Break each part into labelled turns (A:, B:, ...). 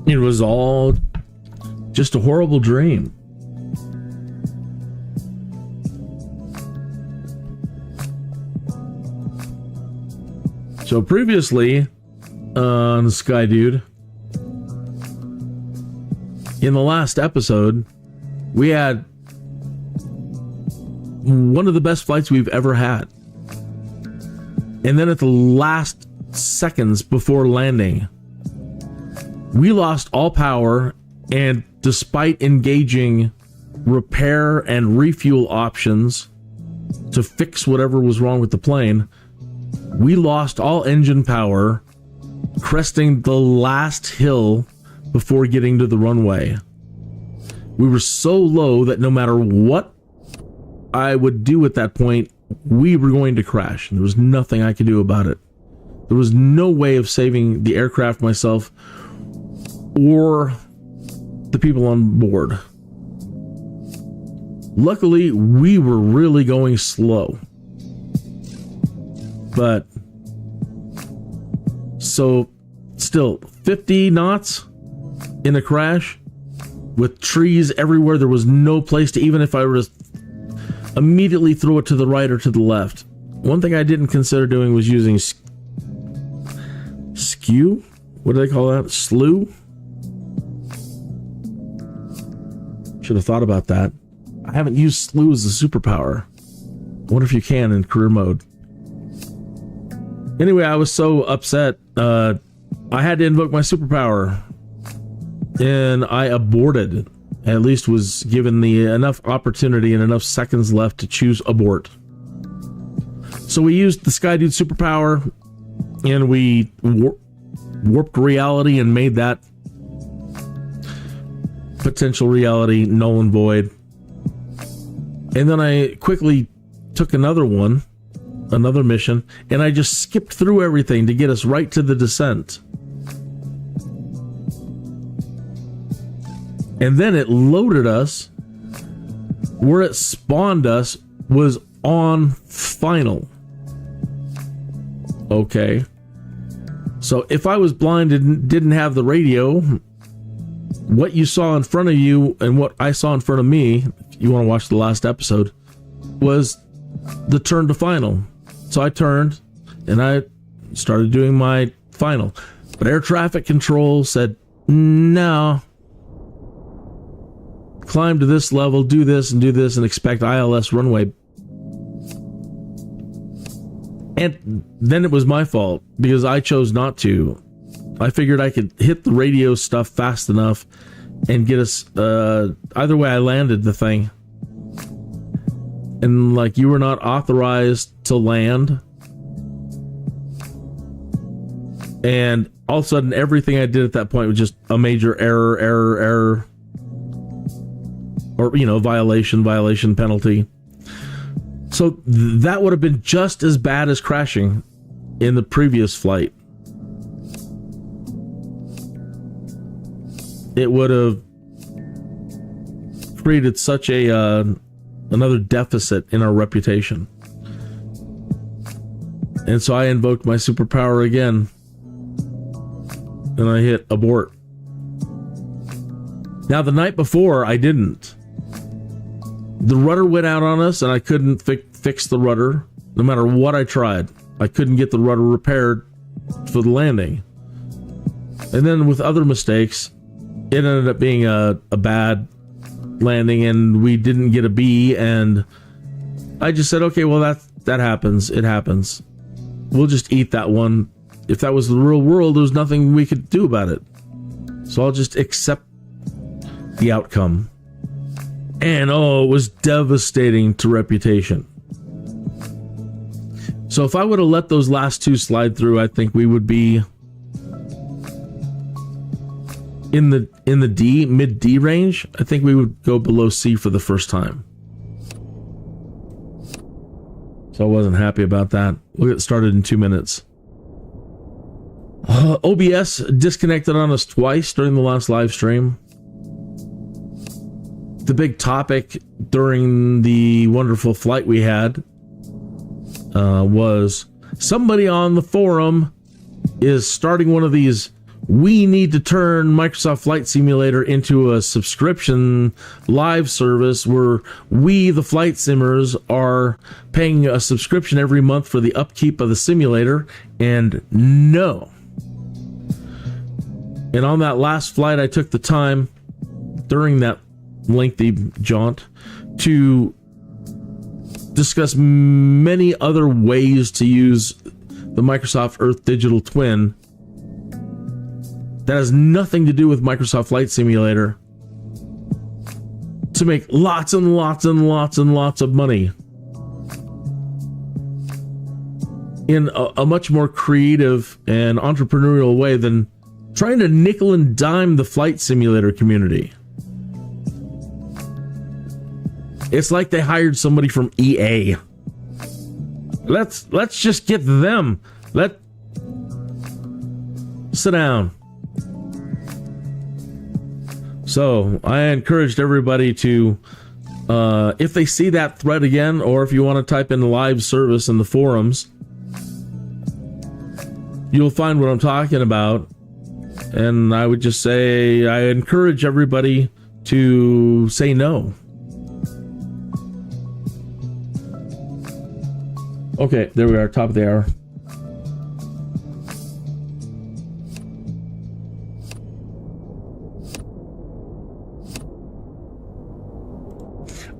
A: It was all just a horrible dream. So previously on Skydude, in the last episode, we had one of the best flights we've ever had. And then at the last seconds before landing, we lost all power, and despite engaging repair and refuel options to fix whatever was wrong with the plane, we lost all engine power, cresting the last hill before getting to the runway. We were so low that no matter what I would do at that point, we were going to crash. There was nothing I could do about it. There was no way of saving the aircraft, myself, or the people on board. Luckily, we were really going slow. But, so, still, 50 knots in a crash with trees everywhere. There was no place to, even if I were to immediately throw it to the right or to the left. One thing I didn't consider doing was using skew? What do they call that? Slew? Should have thought about that. I haven't used slew as a superpower. I wonder if you can in career mode. Anyway, I was so upset, I had to invoke my superpower, and I aborted. At least was given the enough opportunity and enough seconds left to choose abort. So we used the Skydude superpower, and we warped reality and made that potential reality null and void. And then I quickly took another mission, and I just skipped through everything to get us right to the descent. And then it loaded us. Where it spawned us was on final. Okay. So if I was blind and didn't have the radio, what you saw in front of you and what I saw in front of me, if you want to watch the last episode, was the turn to final. So I turned and I started doing my final. But air traffic control said, no. Climb to this level, do this, and expect ILS runway. And then it was my fault because I chose not to. I figured I could hit the radio stuff fast enough and get us, either way I landed the thing. And like, you were not authorized to land. And all of a sudden, everything I did at that point was just a major error. Or, violation, penalty. So that would have been just as bad as crashing in the previous flight. It would have created such another deficit in our reputation. And so I invoked my superpower again. And I hit abort. Now, the night before, I didn't. The rudder went out on us, and I couldn't fix the rudder. No matter what I tried, I couldn't get the rudder repaired for the landing. And then with other mistakes, it ended up being a bad landing, and we didn't get a B. And I just said, okay, well, that happens. It happens. We'll just eat that one. If that was the real world, there was nothing we could do about it. So I'll just accept the outcome. And it was devastating to reputation. So if I would have let those last two slide through, I think we would be in the D, mid D range. I think we would go below C for the first time. So I wasn't happy about that. We'll get started in 2 minutes. OBS disconnected on us twice during the last live stream. The big topic during the wonderful flight we had was somebody on the forum is starting one of these we need to turn Microsoft Flight Simulator into a subscription live service where we, the flight simmers, are paying a subscription every month for the upkeep of the simulator. And no. And on that last flight, I took the time during that lengthy jaunt to discuss many other ways to use the Microsoft Earth Digital Twin that has nothing to do with Microsoft Flight Simulator to make lots and lots and lots and lots of money in a much more creative and entrepreneurial way than trying to nickel and dime the flight simulator community. It's like they hired somebody from EA. Let's just get them. Sit down. So I encouraged everybody to, if they see that thread again, or if you want to type in live service in the forums, you'll find what I'm talking about. And I would just say, I encourage everybody to say no. Okay, there we are, top of the hour.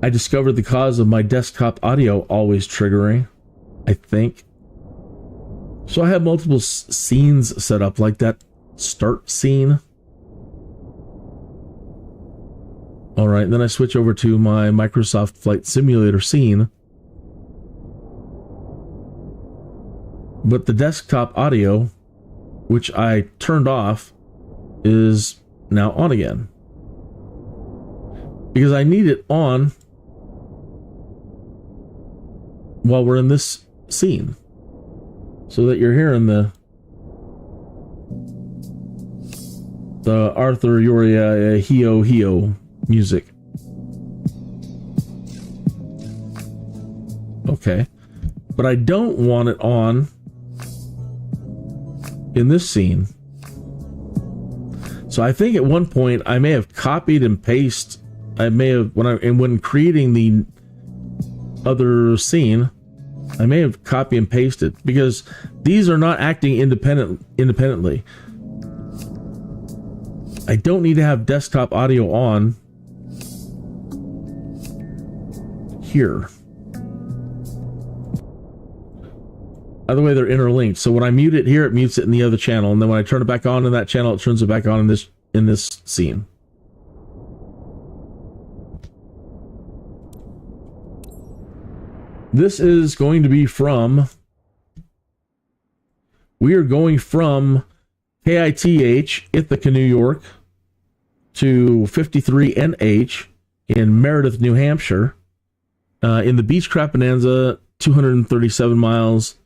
A: I discovered the cause of my desktop audio always triggering, I think. So I have multiple scenes set up, like that start scene. All right, then I switch over to my Microsoft Flight Simulator scene. But the desktop audio, which I turned off, is now on again. Because I need it on while we're in this scene, so that you're hearing the Arthur Yoria Hio Hio music. Okay, but I don't want it on in this scene. So I think at one point I may have copied and pasted. I may have, when creating the other scene, I may have copy and pasted, because these are not acting independently. I don't need to have desktop audio on here. Either way, they're interlinked. So when I mute it here, it mutes it in the other channel, and then when I turn it back on in that channel, it turns it back on in this scene. This is going to be from, we are going from KITH, Ithaca, New York, to 53NH in Meredith, New Hampshire, in the Beechcraft Bonanza, 237 miles,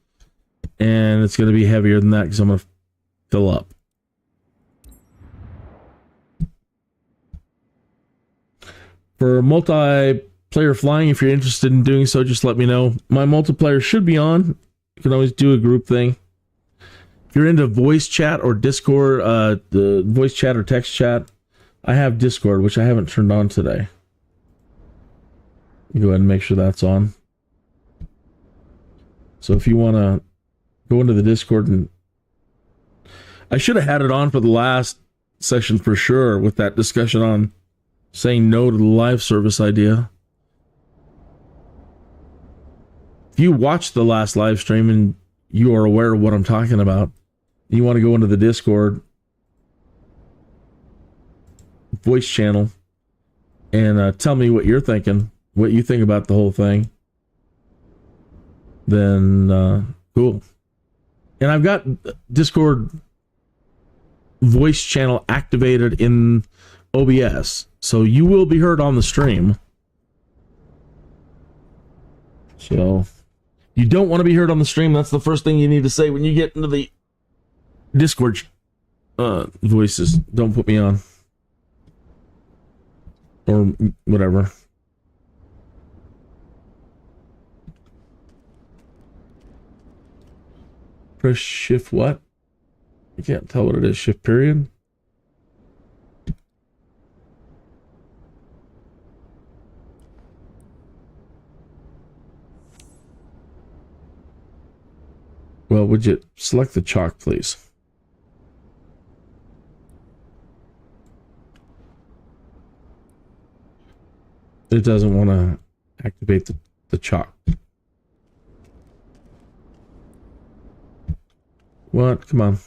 A: and it's going to be heavier than that because I'm going to fill up. For multiplayer flying, if you're interested in doing so, just let me know. My multiplayer should be on. You can always do a group thing. If you're into voice chat or Discord, the voice chat or text chat, I have Discord, which I haven't turned on today. Go ahead and make sure that's on. So if you want to go into the Discord, and I should have had it on for the last session for sure, with that discussion on saying no to the live service idea. If you watched the last live stream and you are aware of what I'm talking about, you want to go into the Discord voice channel and tell me what you're thinking, what you think about the whole thing, then cool. And I've got Discord voice channel activated in OBS, so you will be heard on the stream. So you don't want to be heard on the stream. That's the first thing you need to say when you get into the Discord voices. Don't put me on, or whatever. Press shift what? I can't tell what it is. Shift period. Well, would you select the chalk, please? It doesn't want to activate the chalk. What? Come on.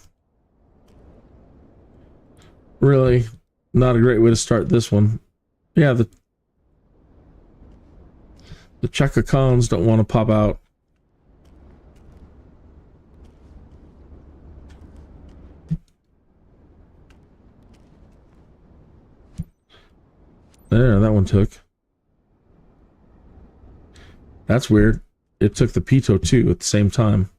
A: Really? Not a great way to start this one. Yeah, the Chaka Khans don't want to pop out. There, that one took. That's weird. It took the Pito too at the same time.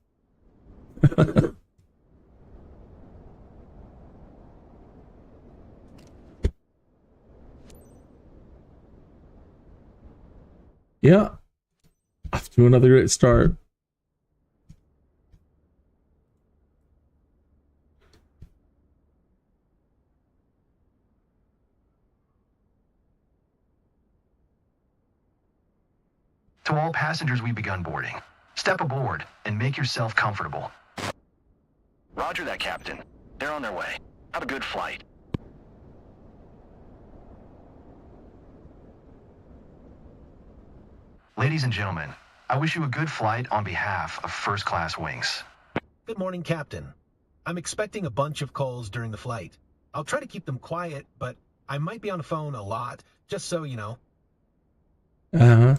A: Yeah. Off to another great start.
B: To all passengers, we've begun boarding. Step aboard and make yourself comfortable. Roger that, Captain. They're on their way. Have a good flight. Ladies and gentlemen, I wish you a good flight on behalf of First Class Wings.
C: Good morning, Captain. I'm expecting a bunch of calls during the flight. I'll try to keep them quiet, but I might be on the phone a lot, just so you know.
A: Uh-huh.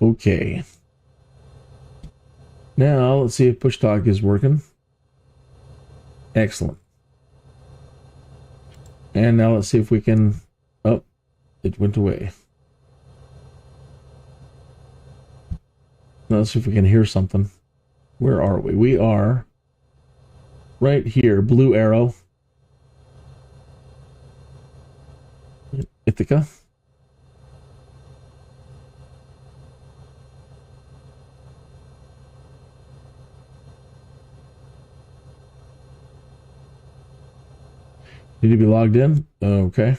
A: Okay. Now, let's see if Bushtalk is working. Excellent. And now let's see if we can... Oh, it went away. Now let's see if we can hear something. Where are we? We are right here, blue arrow. Ithaca. Need to be logged in? Okay.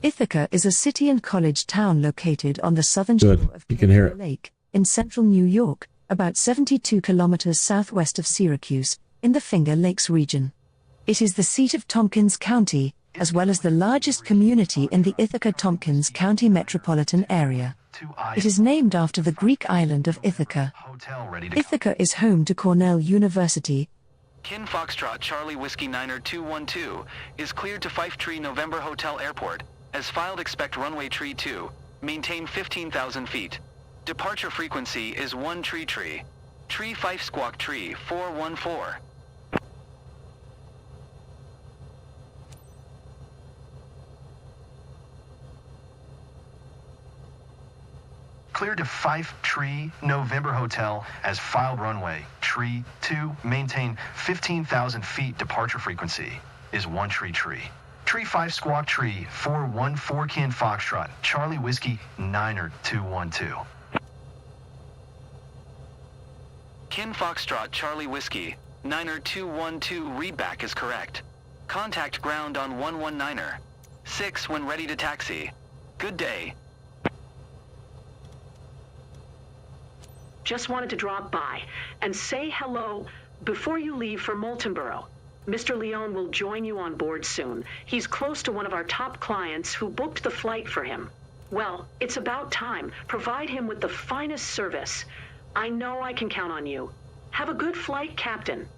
D: Ithaca is a city and college town located on the southern
A: Good.
D: shore of
A: You can hear it.
D: Lake, in central New York, about 72 kilometers southwest of Syracuse, in the Finger Lakes region. It is the seat of Tompkins County, as well as the largest community in the Ithaca-Tompkins County metropolitan area. It is named after the Greek island of Ithaca. Ithaca is home to Cornell University.
B: KITH Foxtrot Charlie Whiskey Niner 212 is cleared to Fife Tree November Hotel Airport. As filed, expect runway tree 2. Maintain 15,000 feet. Departure frequency is 1 tree. Tree Fife Squawk Tree 414. Cleared to Fife Tree November Hotel as filed runway tree 2. Maintain 15,000 feet. Departure frequency is 1 tree. Tree 5 Squawk Tree 414 KITH Foxtrot Charlie Whiskey Niner 212. KITH Foxtrot Charlie Whiskey Niner 212 readback is correct. Contact ground on 119er 6 when ready to taxi. Good day.
E: Just wanted to drop by and say hello before you leave for Moultonborough. Mr. Leone will join you on board soon. He's close to one of our top clients who booked the flight for him. Well, it's about time. Provide him with the finest service. I know I can count on you. Have a good flight, Captain.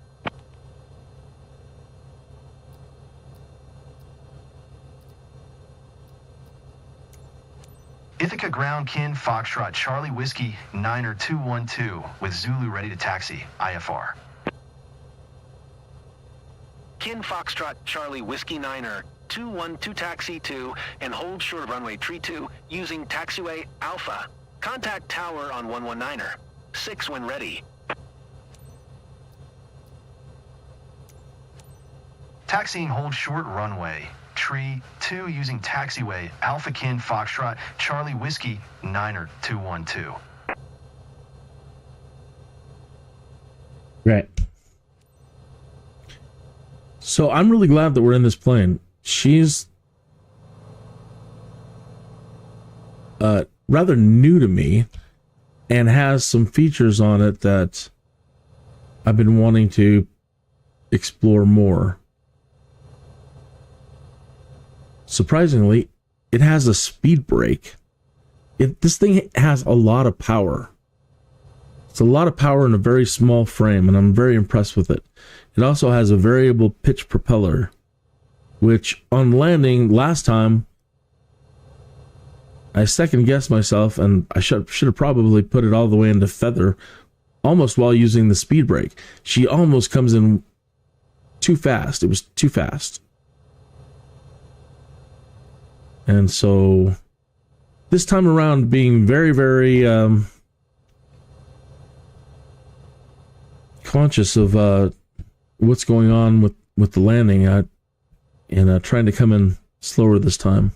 B: Ithaca ground KIN Foxtrot Charlie Whiskey Niner 212 with Zulu ready to taxi, IFR. KIN Foxtrot Charlie Whiskey Niner 212 taxi to and hold short of runway tree 2 using taxiway Alpha. Contact tower on 119er. 6 when ready. Taxiing hold short runway tree 2 using taxiway Alpha KIN Foxtrot Charlie Whiskey Niner 212.
A: Right. So I'm really glad that we're in this plane. She's rather new to me and has some features on it that I've been wanting to explore more. Surprisingly, it has a speed brake. This thing has a lot of power. It's a lot of power in a very small frame, and I'm very impressed with it. It also has a variable pitch propeller, which on landing last time, I second guessed myself, and I should have probably put it all the way into feather, almost while using the speed brake. She almost comes in too fast. It was too fast. And so this time around, being very, very conscious of what's going on with the landing, and trying to come in slower this time.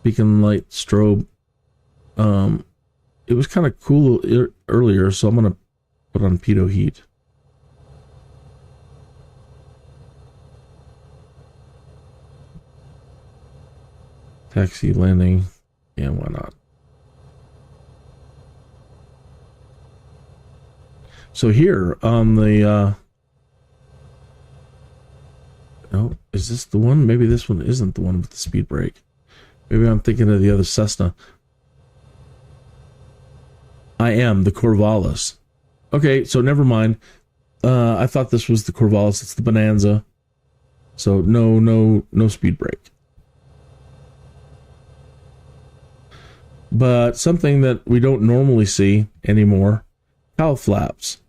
A: Beacon light strobe. It was kind of cool earlier, so I'm gonna put on pitot heat. Taxi landing. Yeah, why not? So here on the oh, is this the one? Maybe this one isn't the one with the speed brake. Maybe I'm thinking of the other Cessna. I am the Corvallis. Okay, so never mind. I thought this was the Corvallis. It's the Bonanza. So no speed brake. But something that we don't normally see anymore, cowl flaps.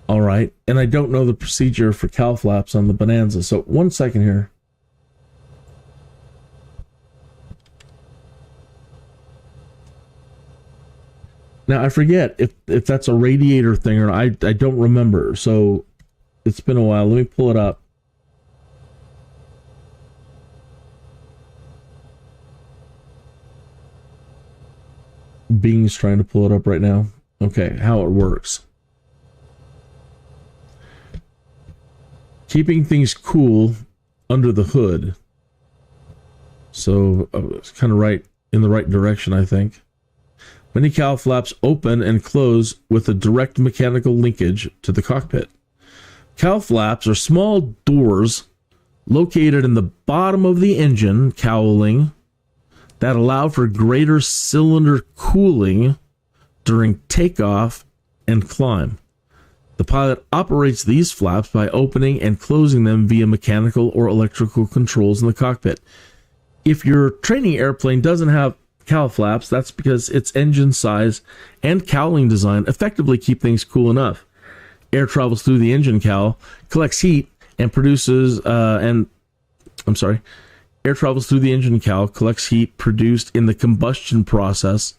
A: All right, and I don't know the procedure for cowl flaps on the Bonanza. So 1 second here. Now I forget if that's a radiator thing or I don't remember. So it's been a while. Let me pull it up. Bing's trying to pull it up right now. Okay, how it works. Keeping things cool under the hood. So it's kind of right in the right direction, I think. Many cowl flaps open and close with a direct mechanical linkage to the cockpit. Cowl flaps are small doors located in the bottom of the engine cowling that allow for greater cylinder cooling during takeoff and climb. The pilot operates these flaps by opening and closing them via mechanical or electrical controls in the cockpit. If your training airplane doesn't have cowl flaps, that's because its engine size and cowling design effectively keep things cool enough. Air travels through the engine cowl, collects heat, and produces air travels through the engine cowl, collects heat produced in the combustion process,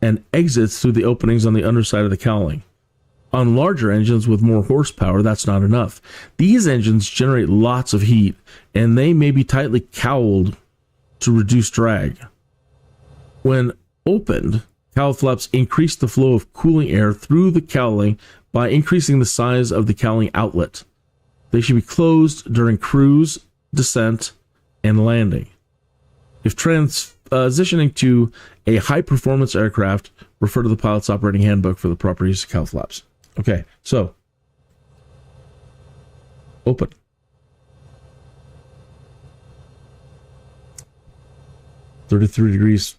A: and exits through the openings on the underside of the cowling. On larger engines with more horsepower, that's not enough. These engines generate lots of heat, and they may be tightly cowled to reduce drag. When opened, cowl flaps increase the flow of cooling air through the cowling by increasing the size of the cowling outlet. They should be closed during cruise, descent, and landing. If transitioning to a high-performance aircraft, refer to the pilot's operating handbook for the proper use of cowl flaps. Okay, so open. (33 degrees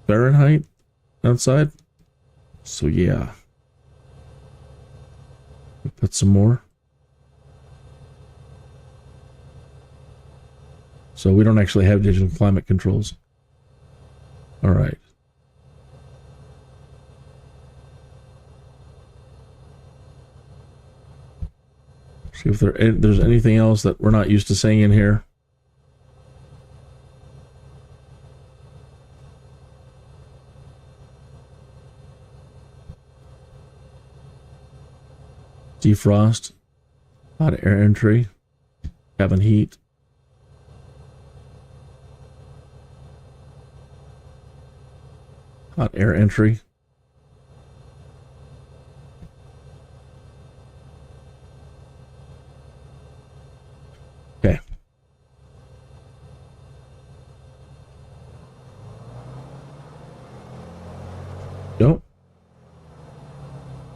A: Fahrenheit outside. So yeah. Put some more. So we don't actually have digital climate controls. All right. See if there's anything else that we're not used to saying in here. Defrost, hot air entry, cabin heat. Hot air entry. Okay. Nope.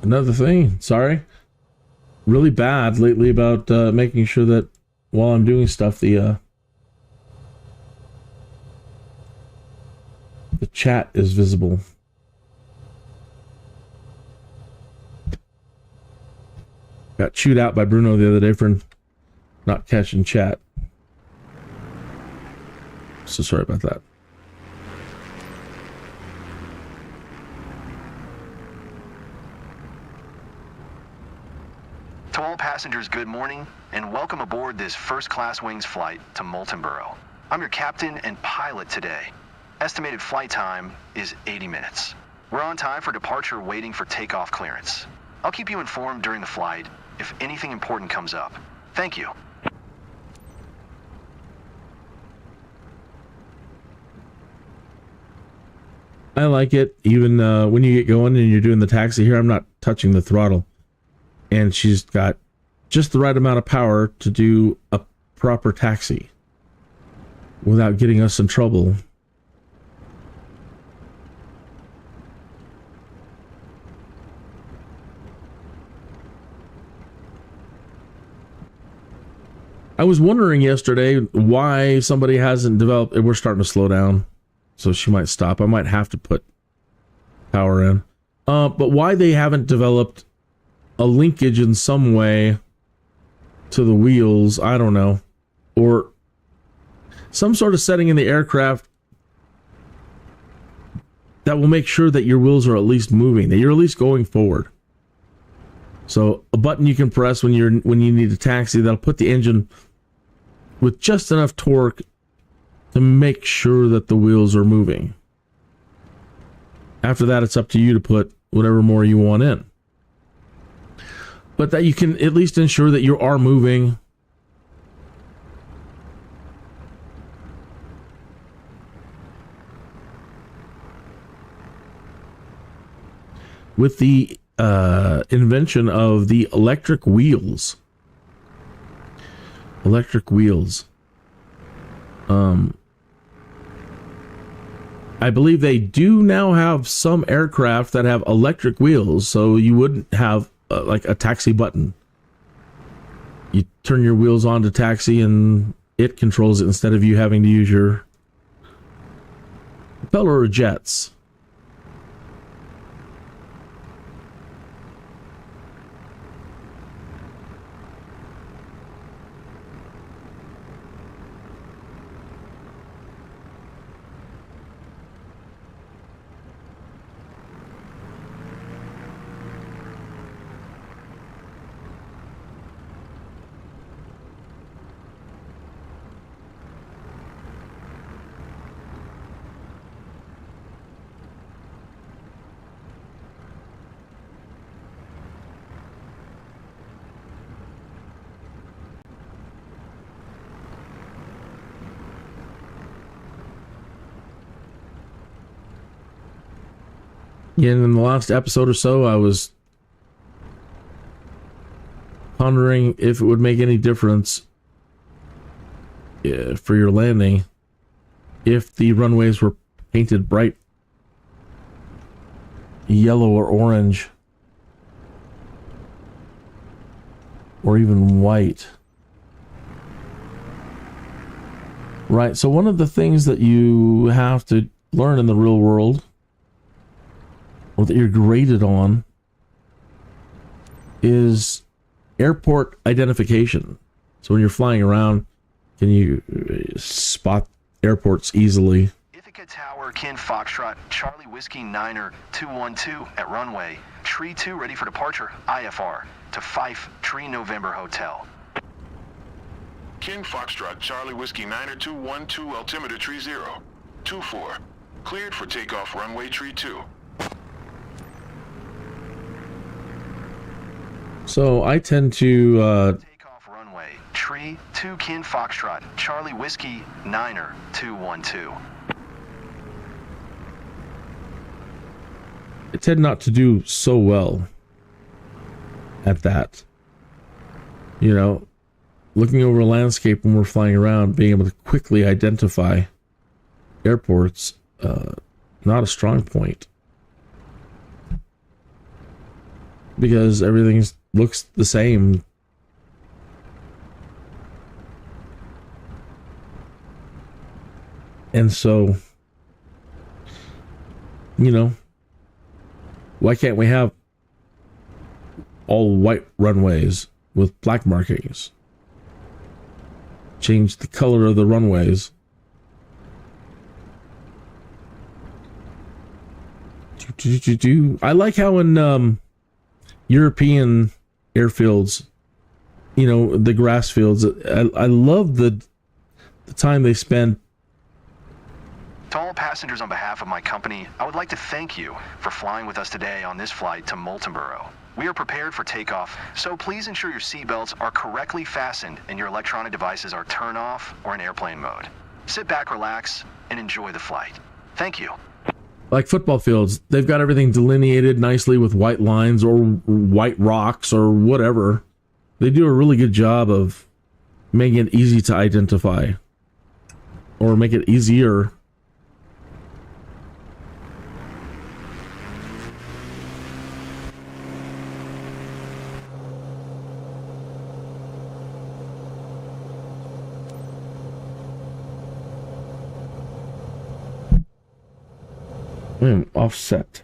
A: Another thing, sorry. Really bad lately about making sure that while I'm doing stuff, the chat is visible. Got chewed out by Bruno the other day for not catching chat. So sorry about that.
B: To all passengers, good morning, and welcome aboard this first-class wings flight to Moultonborough. I'm your captain and pilot today. Estimated flight time is 80 minutes. We're on time for departure, waiting for takeoff clearance. I'll keep you informed during the flight if anything important comes up. Thank you.
A: I like it, even when you get going and you're doing the taxi here, I'm not touching the throttle. And she's got just the right amount of power to do a proper taxi without getting us in trouble. I was wondering yesterday why somebody hasn't developed. We're starting to slow down, so she might stop. I might have to put power in. But why they haven't developed a linkage in some way to the wheels, I don't know. Or some sort of setting in the aircraft that will make sure that your wheels are at least moving, that you're at least going forward. So a button you can press when you need a taxi that'll put the engine with just enough torque to make sure that the wheels are moving. After that, it's up to you to put whatever more you want in. But that you can at least ensure that you are moving. With the invention of the electric wheels. I believe they do now have some aircraft that have electric wheels, so you wouldn't have like a taxi button. You turn your wheels on to taxi and it controls it instead of you having to use your propeller or jets. Yeah, and in the last episode or so, I was pondering if it would make any difference for your landing if the runways were painted bright yellow or orange or even white. Right, so one of the things that you have to learn in the real world, or that you're graded on, is airport identification. So when you're flying around, Can you spot airports easily?
B: Ithaca Tower, Kin Foxtrot, Charlie Whiskey Niner 212 at runway. Tree 2 ready for departure, IFR, to Fife Tree November Hotel.
F: Kin Foxtrot, Charlie Whiskey Niner 212, altimeter tree 0. 24. Cleared for takeoff runway tree 2.
A: So I tend to
B: Takeoff runway, Tree 2 Kin Foxtrot, Charlie Whiskey Niner 212.
A: I tend not to do so well at that. You know, looking over a landscape when we're flying around, being able to quickly identify airports, not a strong point. Because everything looks the same. And so, you know, why can't we have all white runways with black markings? Change the color of the runways. I like how in European airfields, you know, the grass fields, I love the time they spend.
B: To all passengers, on behalf of my company, I would like to thank you for flying with us today on this flight to Moultonborough. We are prepared for takeoff, so please ensure your seatbelts are correctly fastened and your electronic devices are turned off or in airplane mode. Sit back, relax, and enjoy the flight. Thank you.
A: Like football fields, they've got everything delineated nicely with white lines or white rocks or whatever. They do a really good job of making it easy to identify, or make it easier. Offset.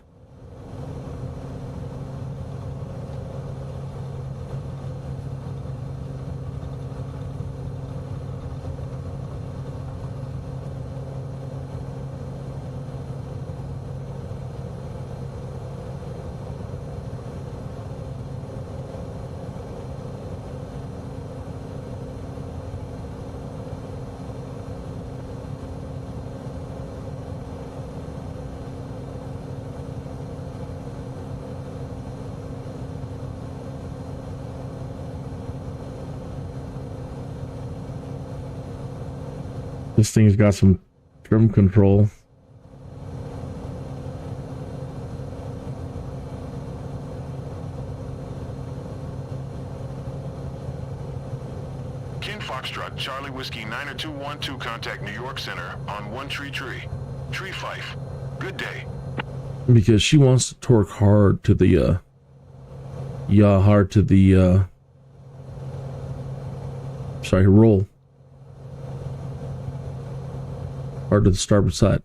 A: This thing's got some trim control.
F: Kin Foxtrot, Charlie Whiskey Niner 212, contact New York Center on 1 Tree. Tree Fife. Good day.
A: Because she wants to torque hard to the, roll. Hard to the starboard side.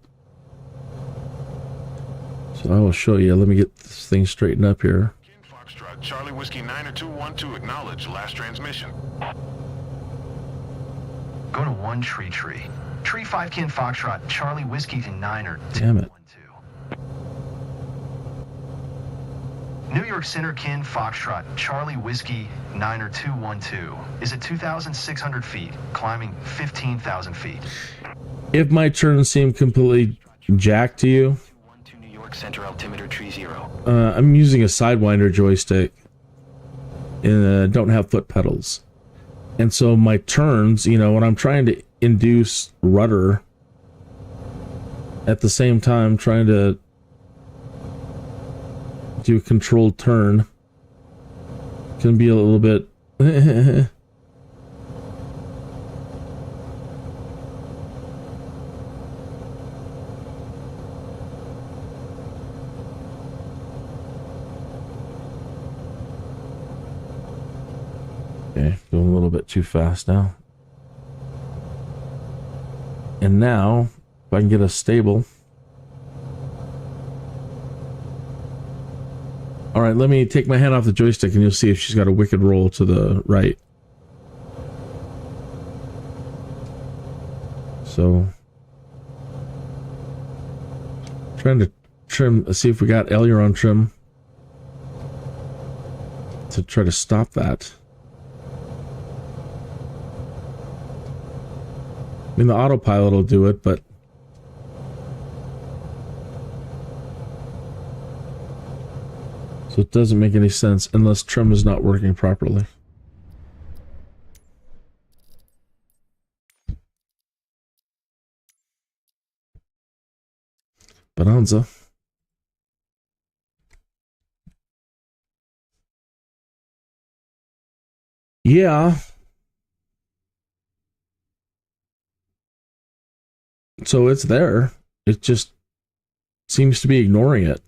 A: So I will show you. Let me get this thing straightened up here.
F: Kin Foxtrot, Charlie Whiskey Niner 212, acknowledge last transmission.
B: Go to 1 Tree. Tree 5 Kin Foxtrot, Charlie Whiskey Niner 212.
A: Damn it.
B: New York Center Kin Foxtrot, Charlie Whiskey Niner 212 is at 2,600 feet, climbing 15,000 feet.
A: If my turns seem completely jacked to you,
B: New York Center altimeter tree 0.
A: I'm using a Sidewinder joystick and don't have foot pedals. And so my turns, you know, when I'm trying to induce rudder, at the same time trying to do a controlled turn, can be a little bit okay, going a little bit too fast now. And now, if I can get us stable. All right, let me take my hand off the joystick and you'll see if she's got a wicked roll to the right. So trying to trim, see if we got aileron trim to try to stop that. I mean, the autopilot will do it, but so it doesn't make any sense unless trim is not working properly. Bonanza. Yeah. So it's there. It just seems to be ignoring it.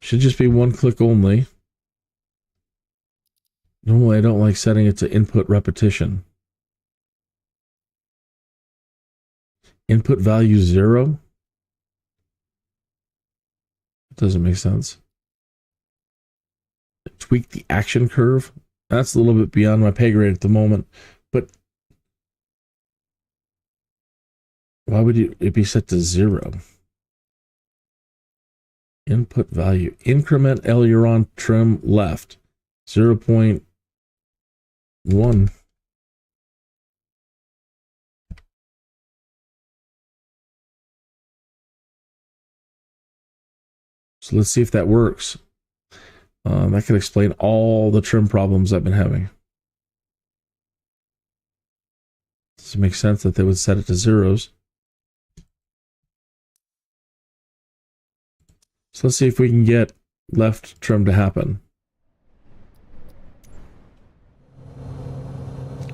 A: Should just be one click only. Normally I don't like setting it to input repetition. Input value 0? It doesn't make sense. Tweak the action curve. That's a little bit beyond my pay grade at the moment. But why would it be set to 0? Input value. Increment aileron trim left. 0.1. So let's see if that works. That could explain all the trim problems I've been having. Does it make sense that they would set it to zeros? So let's see if we can get left trim to happen.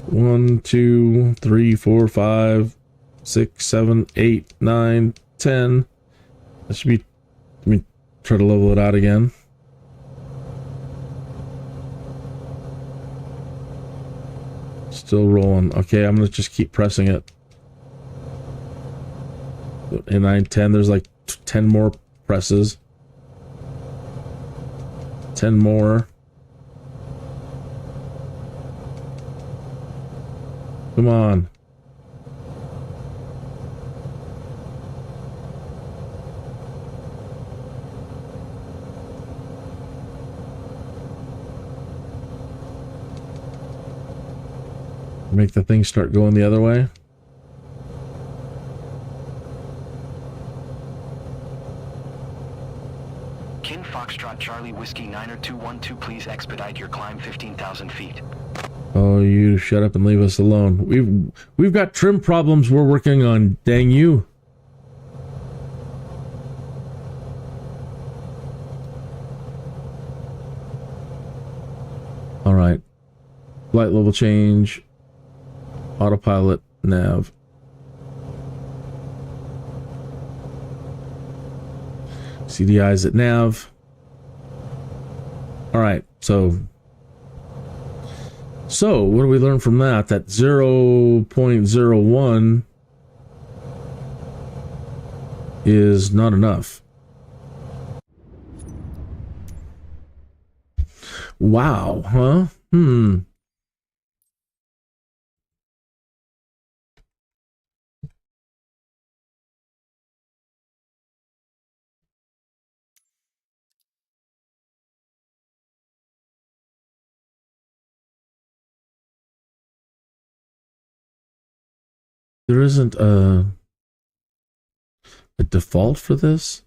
A: 1, 2, 3, 4, 5, 6, 7, 8, 9, 10. That should be. Let me try to level it out again. Still rolling. Okay, I'm gonna just keep pressing it. In 9, 10, there's like 10 more presses. 10 more. Come on. Make the thing start going the other way.
B: KITH Foxtrot Charlie Whiskey 90212, please expedite your climb 15,000 feet.
A: Oh, you shut up and leave us alone. We've got trim problems we're working on, dang you. All right. Flight level change. Autopilot, nav. CDI's at nav. All right, so what do we learn from that? That 0.01 is not enough. Wow, huh? There isn't a default for this?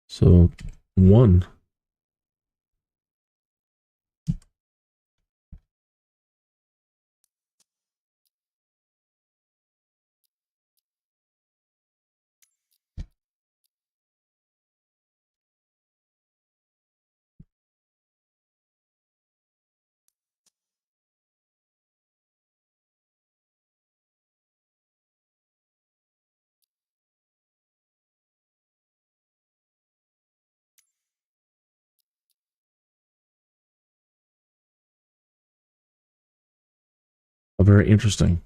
A: So, 1. Oh, very interesting.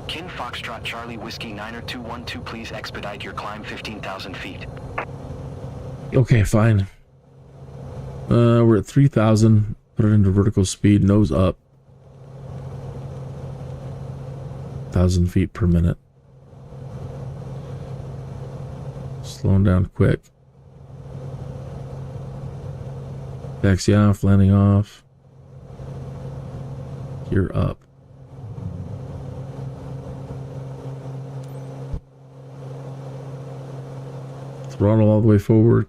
B: Kin Foxtrot Charlie Whiskey 90212, please expedite your climb 15,000 feet.
A: Okay, fine. We're at 3,000. Put it into vertical speed, nose up. 1,000 feet per minute. Slowing down quick. Taxi off, landing off. Gear up. Throttle all the way forward.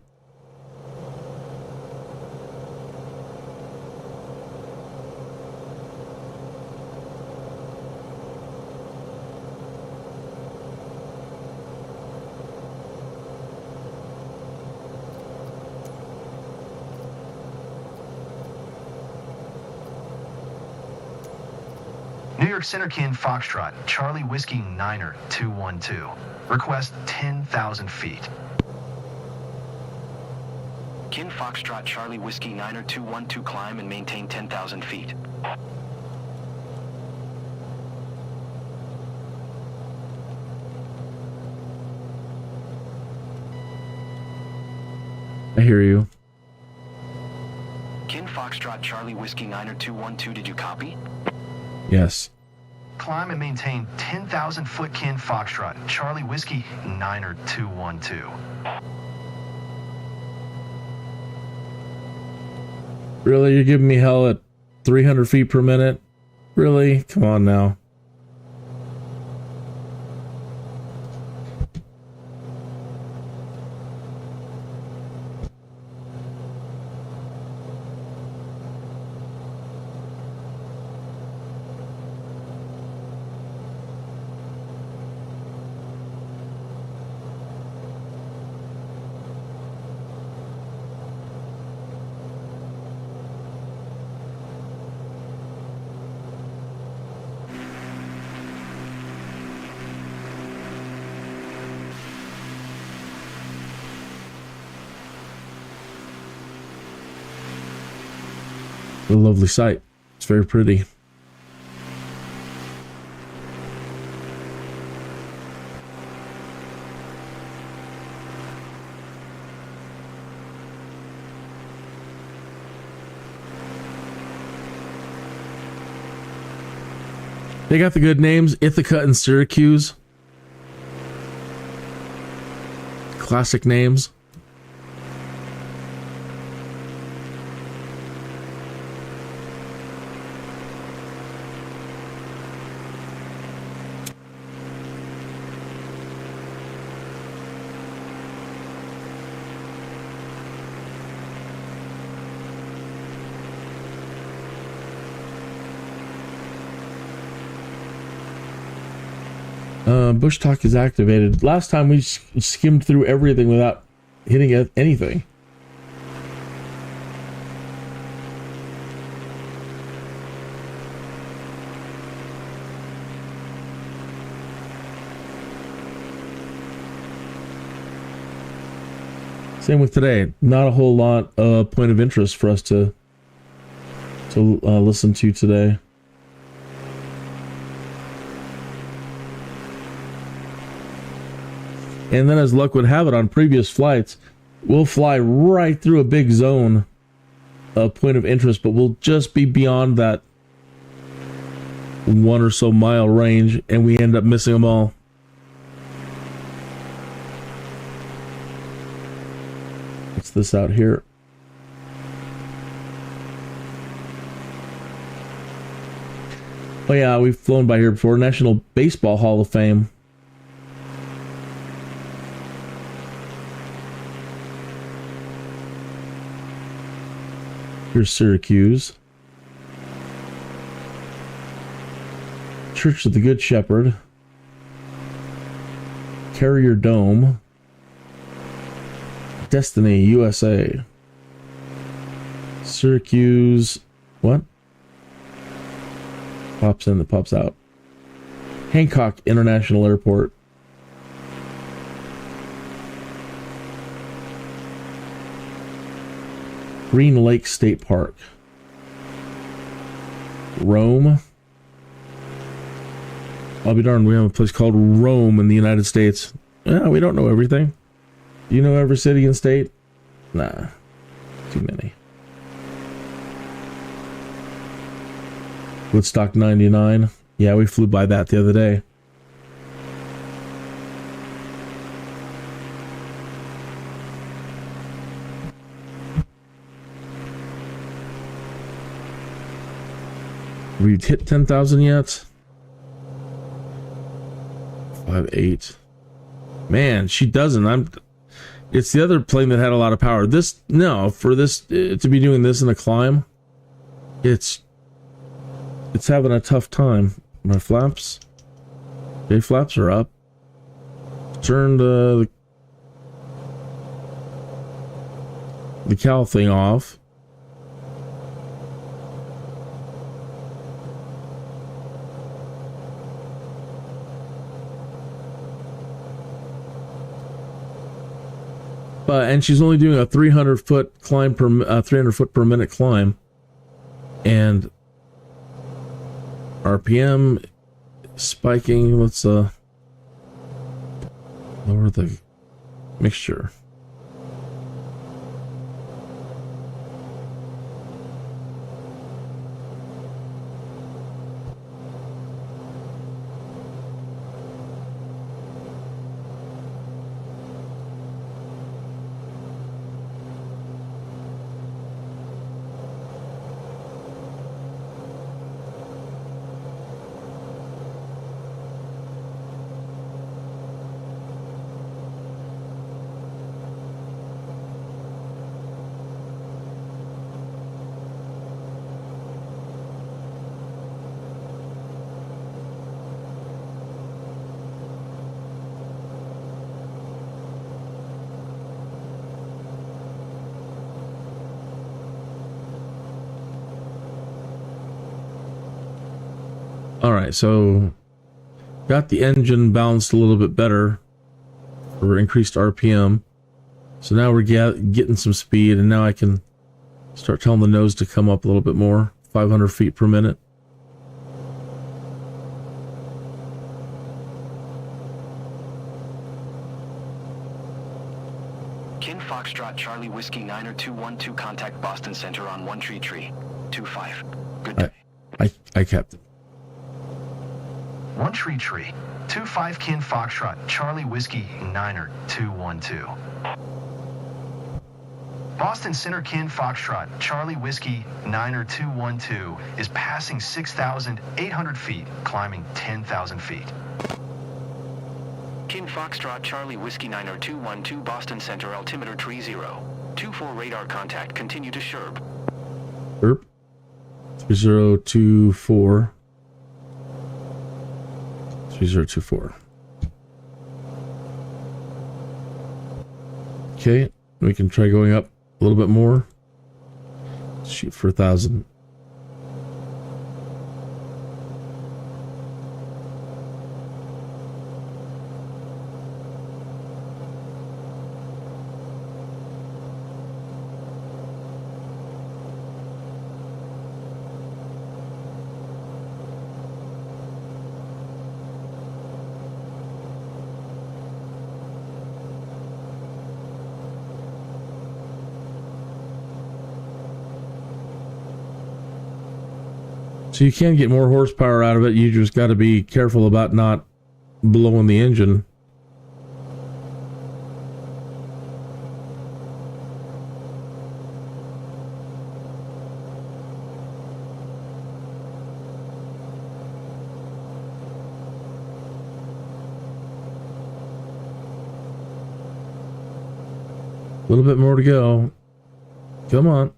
B: New York Center Kin Foxtrot Charlie Whiskey 9er 212. Request 10,000 feet. Kin Foxtrot Charlie Whiskey 9er 212, climb and maintain 10,000 feet.
A: I hear you.
B: Kin Foxtrot Charlie Whiskey 9er 212, did you copy?
A: Yes.
B: Climb and maintain 10,000 foot Kin Foxtrot Charlie Whiskey 9er 212.
A: Really? You're giving me hell at 300 feet per minute? Really? Come on now. A lovely sight. It's very pretty. They got the good names, Ithaca and Syracuse. Classic names. Bushtalk is activated. Last time we skimmed through everything without hitting anything. Same with today. Not a whole lot of point of interest for us to listen to today. And then, as luck would have it, on previous flights, we'll fly right through a big zone of point of interest, but we'll just be beyond that 1 or so mile range, and we end up missing them all. What's this out here? Oh yeah, we've flown by here before. National Baseball Hall of Fame. Here's Syracuse. Church of the Good Shepherd. Carrier Dome. Destiny, USA. Syracuse. What? Pops in, that pops out. Hancock International Airport. Green Lake State Park. Rome. I'll be darned, we have a place called Rome in the United States. Yeah, we don't know everything. You know every city and state? Nah, too many. Woodstock 99. Yeah, we flew by that the other day. We hit 10,000 yet? 5.8. Man, she doesn't. It's the other plane that had a lot of power. For this to be doing this in a climb, it's having a tough time. My flaps, J flaps are up. Turned the cowl thing off. And she's only doing a 300 foot climb 300 foot per minute climb, and RPM spiking. Let's lower the mixture. All right, so got the engine balanced a little bit better for increased RPM. So now we're getting some speed, and now I can start telling the nose to come up a little bit more, 500 feet per minute.
B: KITH Foxtrot Charlie Whiskey 90212 contact Boston Center on 133 25. Good day.
A: I kept it.
B: 1 tree 25 KITH Foxtrot Charlie Whiskey 90212. Boston Center KITH Foxtrot Charlie Whiskey 90212 is passing 6,800 feet, climbing 10,000 feet. KITH Foxtrot Charlie Whiskey 90212 Boston Center altimeter tree 0. 24 radar contact, continue to Sherb.
A: Sherb 3024. 3024. Okay, we can try going up a little bit more. Shoot for 1,000. So you can get more horsepower out of it. You just got to be careful about not blowing the engine. A little bit more to go. Come on.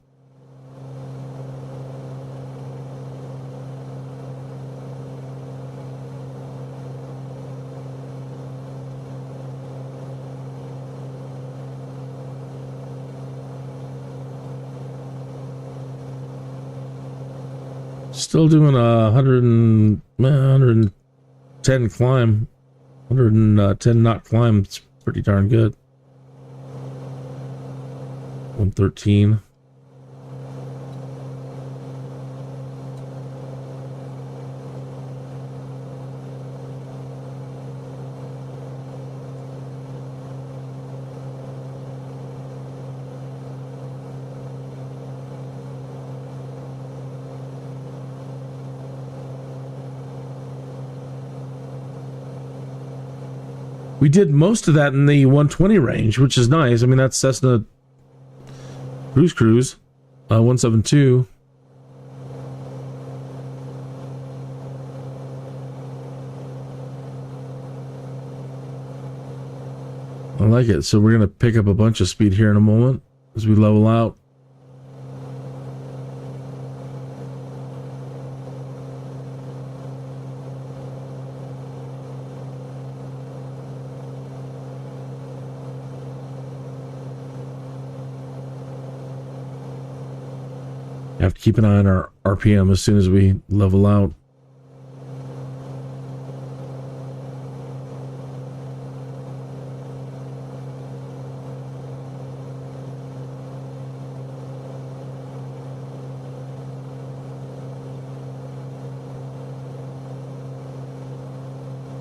A: Still doing a 110 climb, 110 knot climb. It's pretty darn good. 113. We did most of that in the 120 range, which is nice. I mean, that's Cessna Cruise 172. I like it. So we're going to pick up a bunch of speed here in a moment as we level out. Have to keep an eye on our RPM as soon as we level out.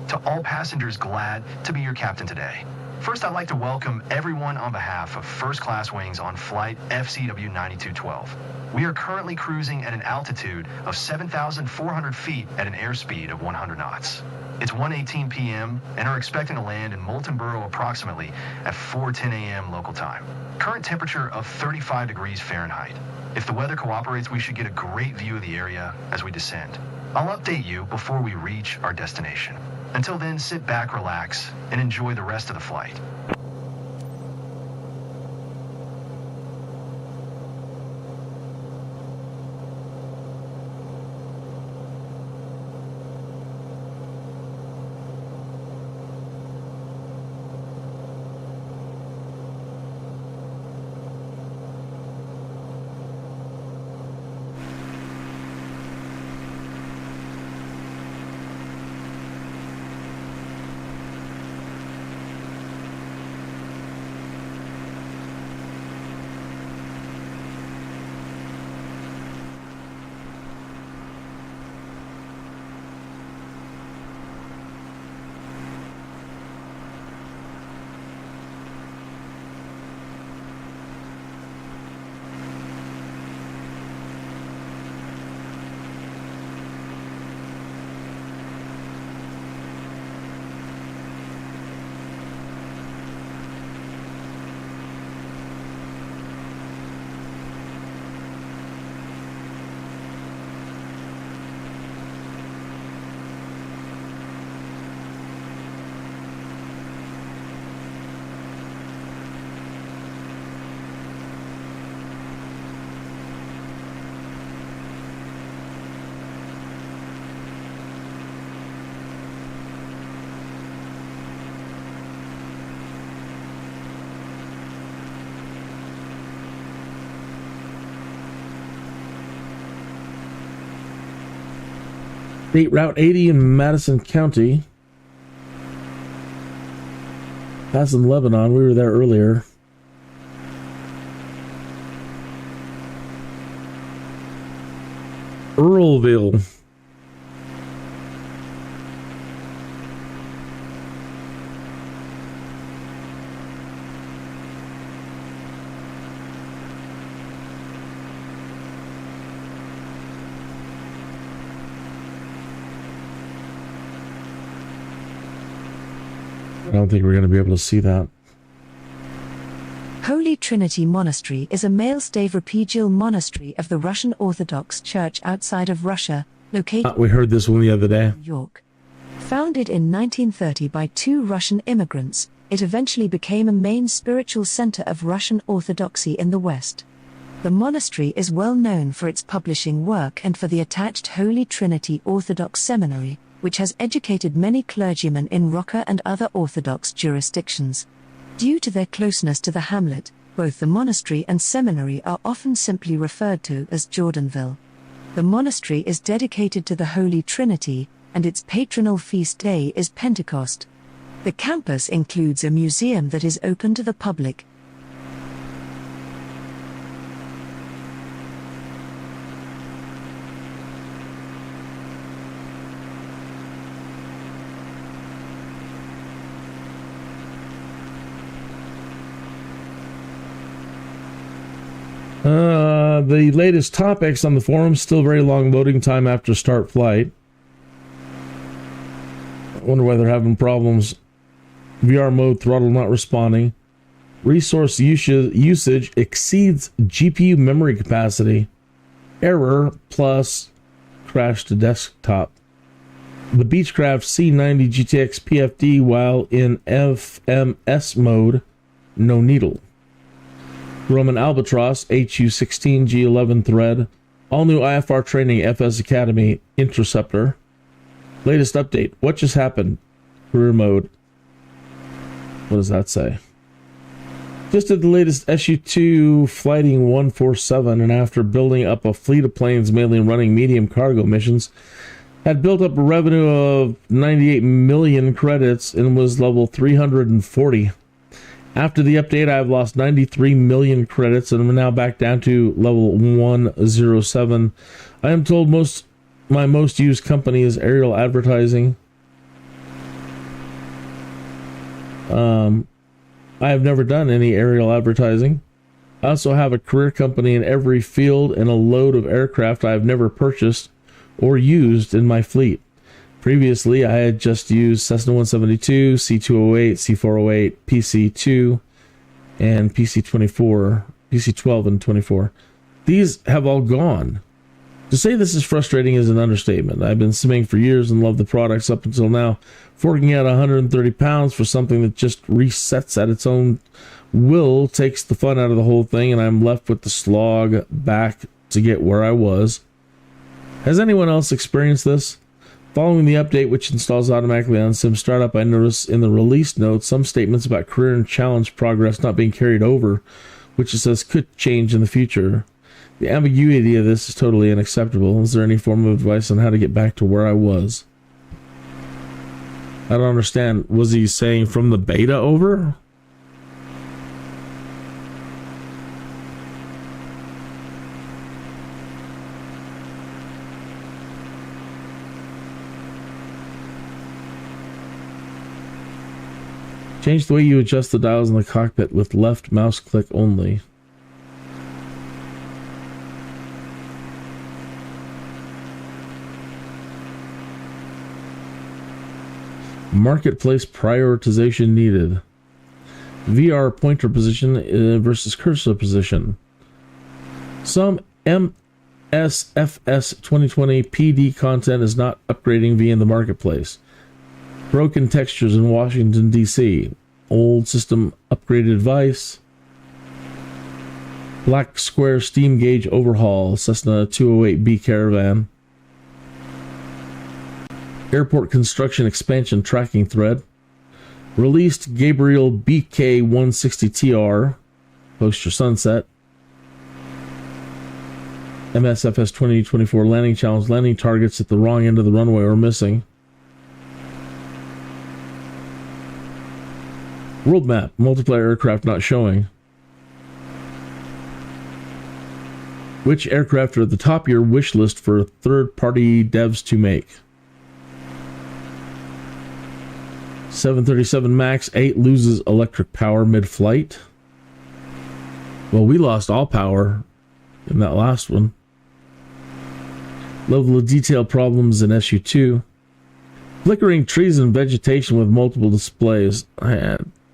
B: To all passengers glad to be your captain today. First, I'd like to welcome everyone on behalf of First Class Wings on flight FCW 9212. We are currently cruising at an altitude of 7,400 feet at an airspeed of 100 knots. It's 1:18 p.m. and are expecting to land in Moultonborough approximately at 4:10 a.m. local time. Current temperature of 35 degrees Fahrenheit. If the weather cooperates, we should get a great view of the area as we descend. I'll update you before we reach our destination. Until then, sit back, relax, and enjoy the rest of the flight.
A: State Route 80 in Madison County. That's in Lebanon. We were there earlier. Earlville. I don't think we're going to be able to see that.
D: Holy Trinity Monastery is a male Stavropegial monastery of the Russian Orthodox Church outside of Russia, located
A: We heard this one the other day.
D: in New York. Founded in 1930 by two Russian immigrants, it eventually became a main spiritual center of Russian Orthodoxy in the West. The monastery is well known for its publishing work and for the attached Holy Trinity Orthodox Seminary, which has educated many clergymen in Rocca and other Orthodox jurisdictions. Due to their closeness to the hamlet, both the monastery and seminary are often simply referred to as Jordanville. The monastery is dedicated to the Holy Trinity, and its patronal feast day is Pentecost. The campus includes a museum that is open to the public.
A: The latest topics on the forum, still very long loading time after start flight. I wonder why they're having problems VR mode throttle not responding. Resource usage exceeds GPU memory capacity. Error plus crash to desktop. The Beechcraft C90 GTX PFD while in FMS mode, no needle. Roman Albatross HU16 G11 thread. All new IFR training FS Academy interceptor. Latest update. What just happened? Career mode. What does that say? Just did the latest SU-2 flighting 147, and after building up a fleet of planes mainly running medium cargo missions, had built up a revenue of 98 million credits and was level 340. After the update, I have lost 93 million credits and I'm now back down to level 107. I am told my most used company is aerial advertising. I have never done any aerial advertising. I also have a career company in every field and a load of aircraft I have never purchased or used in my fleet. Previously, I had just used Cessna 172, C208, C408, PC2, and PC24, PC12 and 24. These have all gone. To say this is frustrating is an understatement. I've been simming for years and loved the products up until now. Forking out 130 pounds for something that just resets at its own will takes the fun out of the whole thing, and I'm left with the slog back to get where I was. Has anyone else experienced this? Following the update, which installs automatically on Sim Startup, I noticed in the release notes some statements about career and challenge progress not being carried over, which it says could change in the future. The ambiguity of this is totally unacceptable. Is there any form of advice on how to get back to where I was? I don't understand. Was he saying from the beta over? Change the way you adjust the dials in the cockpit with left mouse click only. Marketplace prioritization needed. VR pointer position versus cursor position. Some MSFS 2020 PD content is not upgrading via the marketplace. Broken textures in Washington, D.C. Old system upgraded Vice. Black Square steam gauge overhaul. Cessna 208B Caravan. Airport construction expansion tracking thread. Released Gabriel BK160TR. Post your sunset. MSFS 2024 landing challenge. Landing targets at the wrong end of the runway are missing. World map. Multiplayer aircraft not showing. Which aircraft are at the top of your wish list for third-party devs to make? 737 MAX 8 loses electric power mid-flight. Well, we lost all power in that last one. Level of detail problems in SU-2. Flickering trees and vegetation with multiple displays.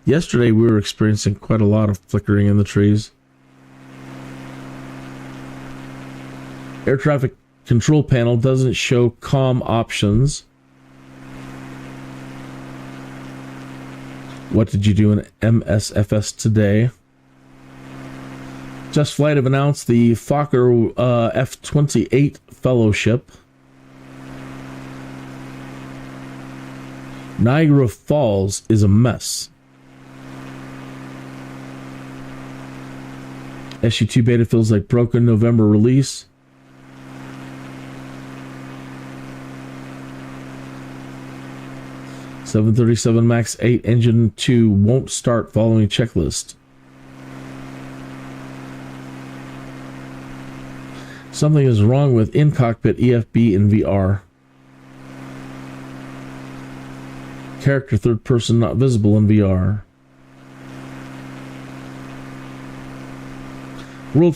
A: Yesterday we were experiencing quite a lot of flickering in the trees. Air traffic control panel doesn't show comm options. What did you do in MSFS today? Just Flight have announced the Fokker F-28 Fellowship. Niagara Falls is a mess. SU-2 beta feels like broken November release. .737 MAX 8 engine 2 won't start following checklist. Something is wrong with in-cockpit EFB in VR. Character third person not visible in VR. World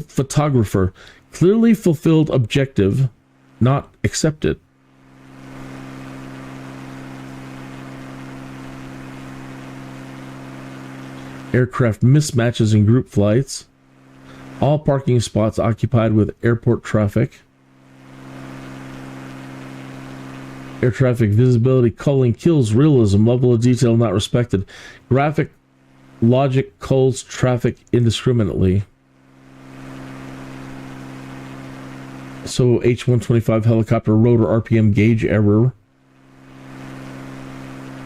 A: photographer clearly fulfilled objective, not accepted. Aircraft mismatches in group flights. All parking spots occupied with airport traffic. Air traffic visibility culling kills realism. Level of detail not respected. Graphic logic culls traffic indiscriminately. So H-125 helicopter rotor RPM gauge error.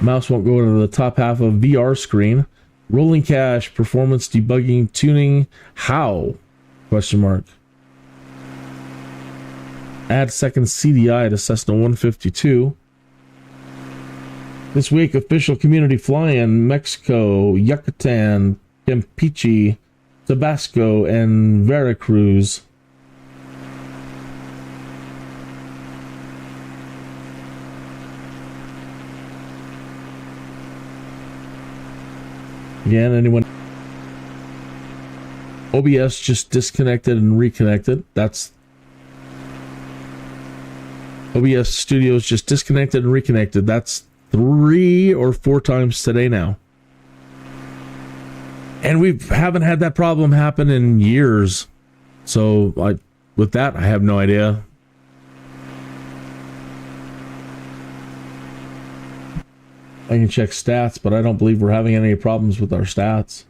A: Mouse won't go to the top half of VR screen. Rolling cache, performance debugging, tuning. How? Question mark. Add second CDI to Cessna 152. This week, official community fly-in Mexico, Yucatan, Campeche, Tabasco, and Veracruz. Again, anyone? OBS just disconnected and reconnected. That's OBS Studios just disconnected and reconnected. That's 3 or 4 times today now. And we haven't had that problem happen in years. So with that, I have no idea. I can check stats, but I don't believe we're having any problems with our stats.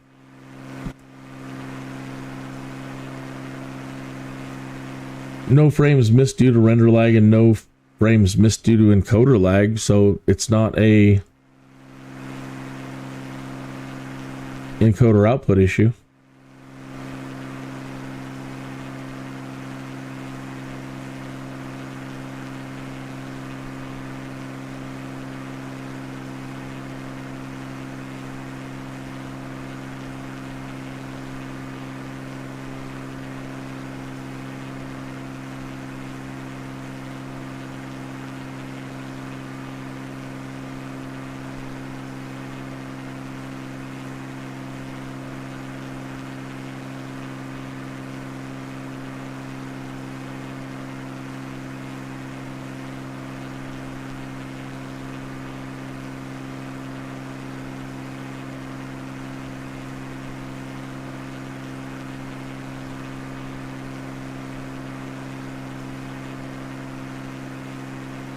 A: No frames missed due to render lag and no frames missed due to encoder lag, so it's not a encoder output issue.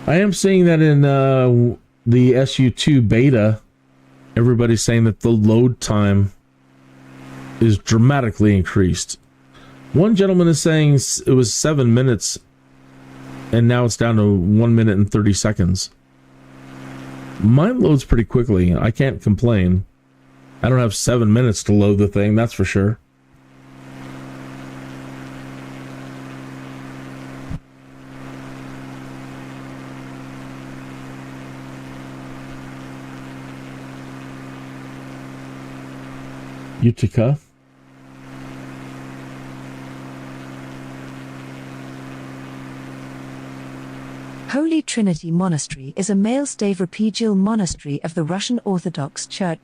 A: I am seeing that in the SU2 beta, everybody's saying that the load time is dramatically increased. One gentleman is saying it was 7 minutes, and now it's down to 1 minute and 30 seconds. Mine loads pretty quickly. I can't complain. I don't have 7 minutes to load the thing, that's for sure. Ithaca.
D: Holy Trinity Monastery is a male Stavropegial monastery of the Russian Orthodox Church.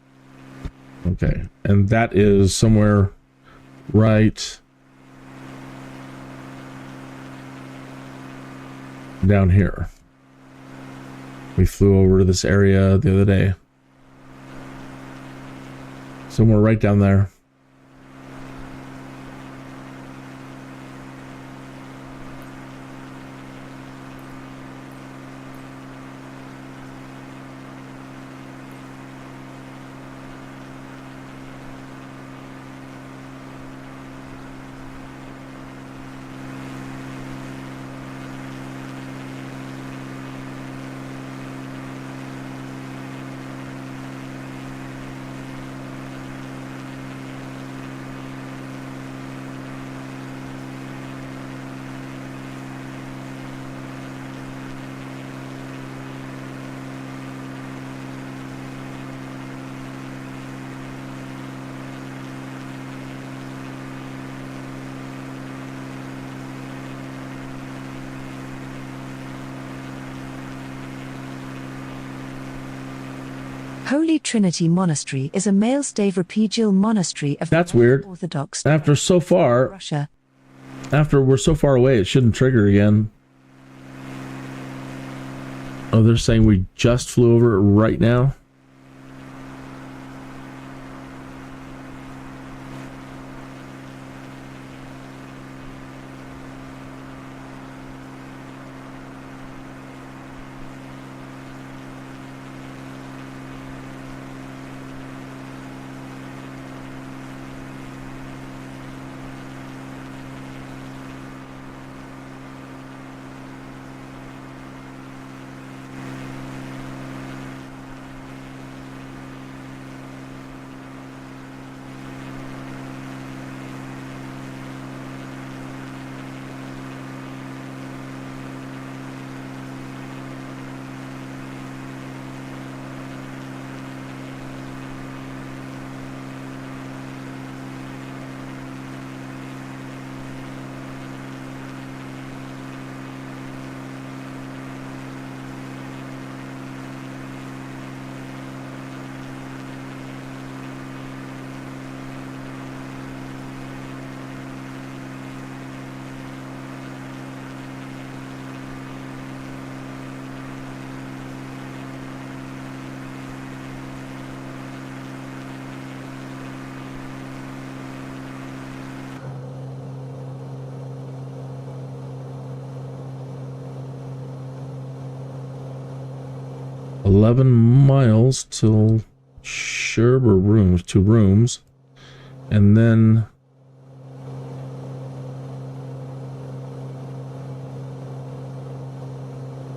A: Okay, and that is somewhere right down here. We flew over to this area the other day. Somewhere right down there.
D: Holy Trinity Monastery is a male Stavropegial monastery of
A: That's
D: the
A: weird.
D: Orthodox
A: After
D: Russia.
A: After we're so far away, it shouldn't trigger again. Oh, they're saying we just flew over it right now? 11 miles till Sherber rooms, 2 rooms, and then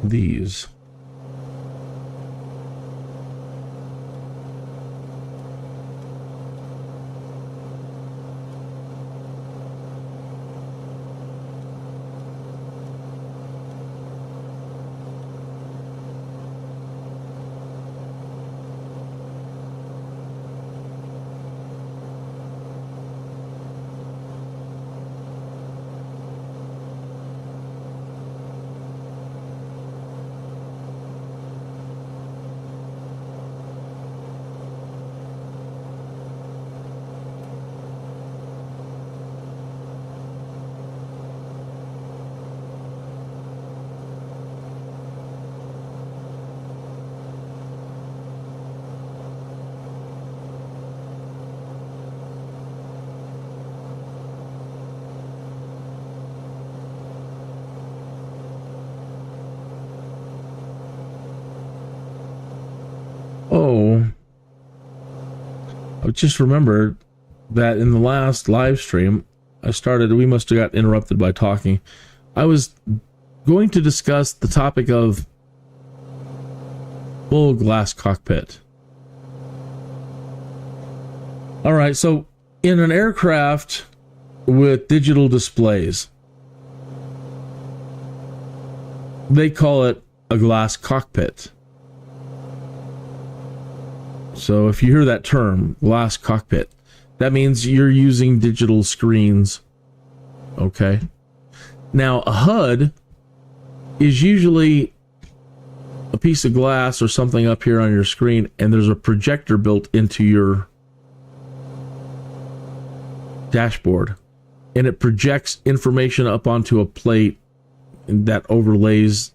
A: these. Oh, I just remembered that in the last live stream, we must have got interrupted by talking. I was going to discuss the topic of full glass cockpit. All right, so in an aircraft with digital displays, they call it a glass cockpit. So if you hear that term, glass cockpit, that means you're using digital screens. Okay. Now, a HUD is usually a piece of glass or something up here on your screen, and there's a projector built into your dashboard, and it projects information up onto a plate that overlays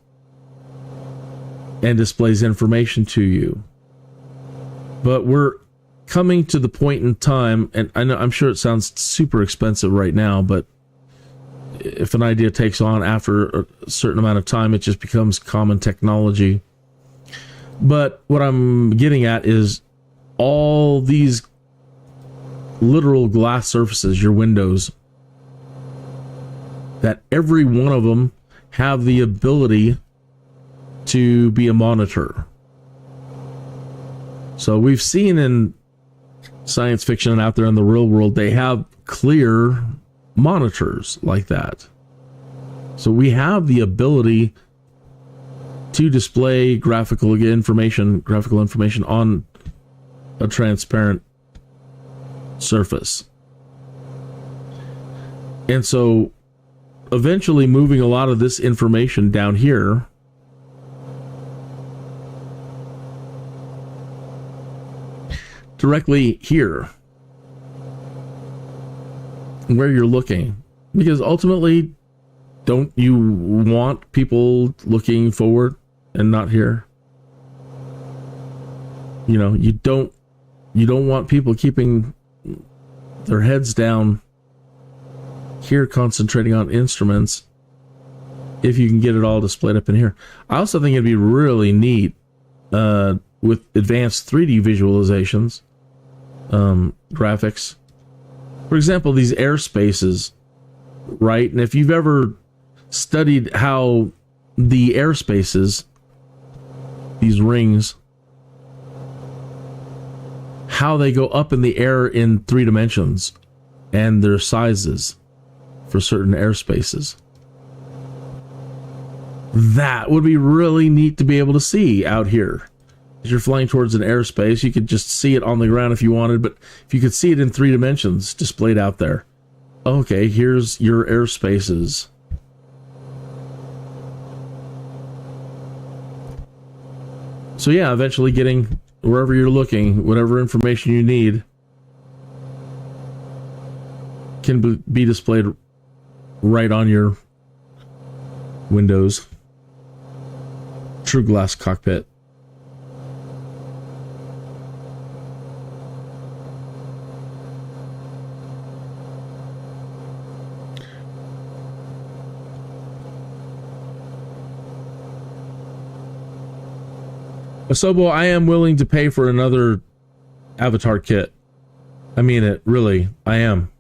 A: and displays information to you. But we're coming to the point in time, and I'm sure it sounds super expensive right now, but if an idea takes on after a certain amount of time, it just becomes common technology. But what I'm getting at is all these literal glass surfaces, your windows, that every one of them have the ability to be a monitor. So we've seen in science fiction and out there in the real world, they have clear monitors like that. So we have the ability to display graphical information on a transparent surface. And so eventually moving a lot of this information down here directly here where you're looking, because ultimately, don't you want people looking forward and not here? You know, you don't want people keeping their heads down here concentrating on instruments if you can get it all displayed up in here. I also think it'd be really neat with advanced 3D visualizations, graphics. For example, these airspaces, right? And if you've ever studied how the airspaces, these rings, how they go up in the air in 3 dimensions and their sizes for certain airspaces. That would be really neat to be able to see out here. As you're flying towards an airspace, you could just see it on the ground if you wanted, but if you could see it in 3 dimensions displayed out there. Okay, here's your airspaces. So yeah, eventually getting wherever you're looking, whatever information you need can be displayed right on your windows. True glass cockpit. Asobo, I am willing to pay for another avatar kit. I mean it, really. I am.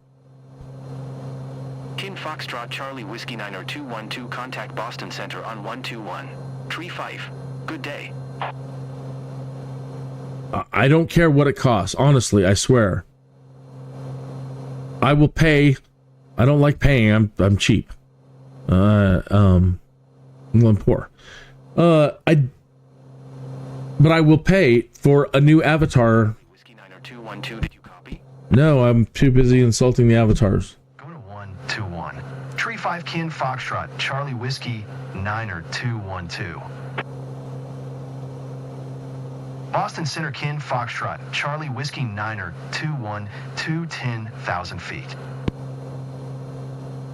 B: Kin Foxtrot Charlie Whiskey 90212, contact Boston Center on 121. Tree Fife. Good day.
A: I don't care what it costs. Honestly, I swear. I will pay. I don't like paying. I'm cheap. I'm poor. But I will pay for a new avatar.
B: Whiskey 90212, did you copy?
A: No, I'm too busy insulting the avatars.
B: Go to 121. Tree 5 Kin Foxtrot Charlie Whiskey 90212. Boston Center Kin Foxtrot Charlie Whiskey 921 210,000 feet.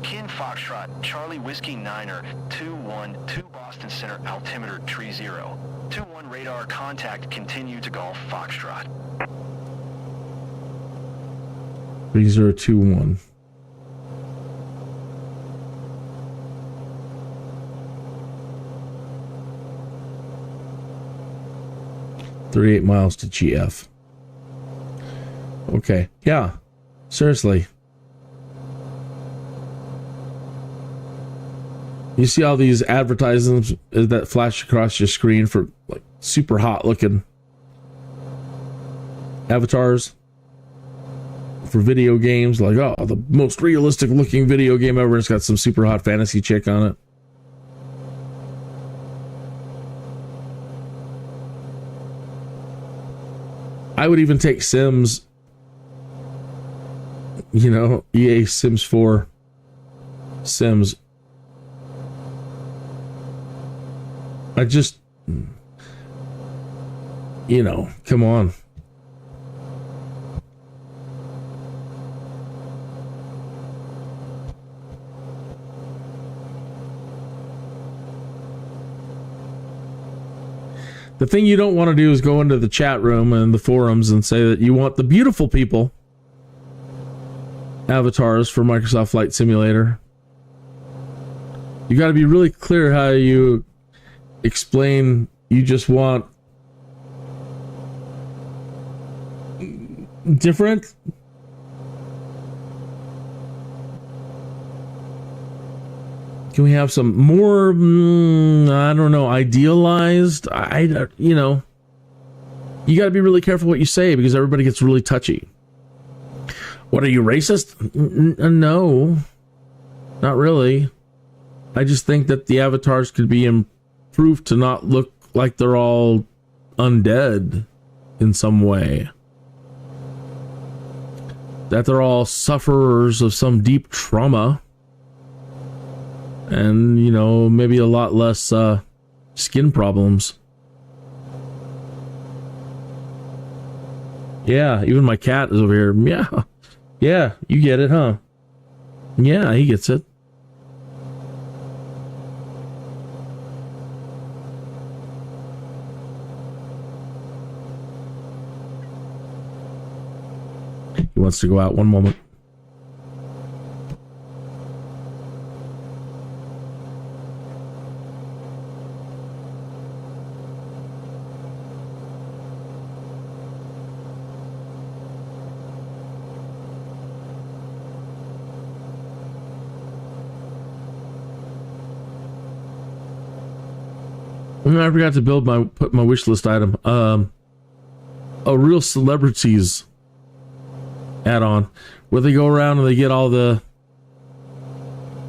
B: Kin Foxtrot Charlie Whiskey 9er 212 Boston Center altimeter tree 0. 21 radar contact, continue to Golf Foxtrot.
A: 3021. $38 miles to GF. Okay, yeah. Seriously. You see all these advertisements that flash across your screen for like super hot looking avatars for video games, like, oh, the most realistic looking video game ever. It's got some super hot fantasy chick on it. I would even take Sims, you know, EA Sims 4 Sims. I just, you know, come on. The thing you don't want to do is go into the chat room and the forums and say that you want the beautiful people avatars for Microsoft Flight Simulator. You got to be really clear how you explain you just want different. Can we have some more, I don't know, idealized? You know, you got to be really careful what you say because everybody gets really touchy. What, are you racist? No, not really. I just think that the avatars could be improved to not look like they're all undead in some way. That they're all sufferers of some deep trauma. And, you know, maybe a lot less skin problems. Yeah, even my cat is over here. Yeah. Yeah, you get it, huh? Yeah, he gets it. He wants to go out. One moment. I forgot to put my wish list item. A real celebrities add-on where they go around and they get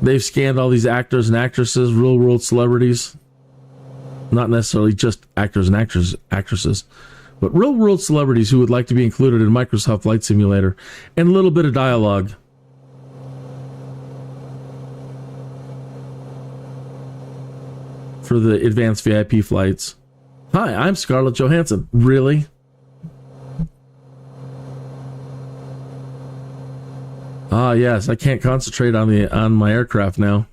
A: they've scanned all these actors and actresses, real world celebrities. Not necessarily just actors and actresses, but real world celebrities who would like to be included in Microsoft Flight Simulator, and a little bit of dialogue. For the advanced VIP flights. Hi, I'm Scarlett Johansson. Really? Ah, yes, I can't concentrate on my aircraft now.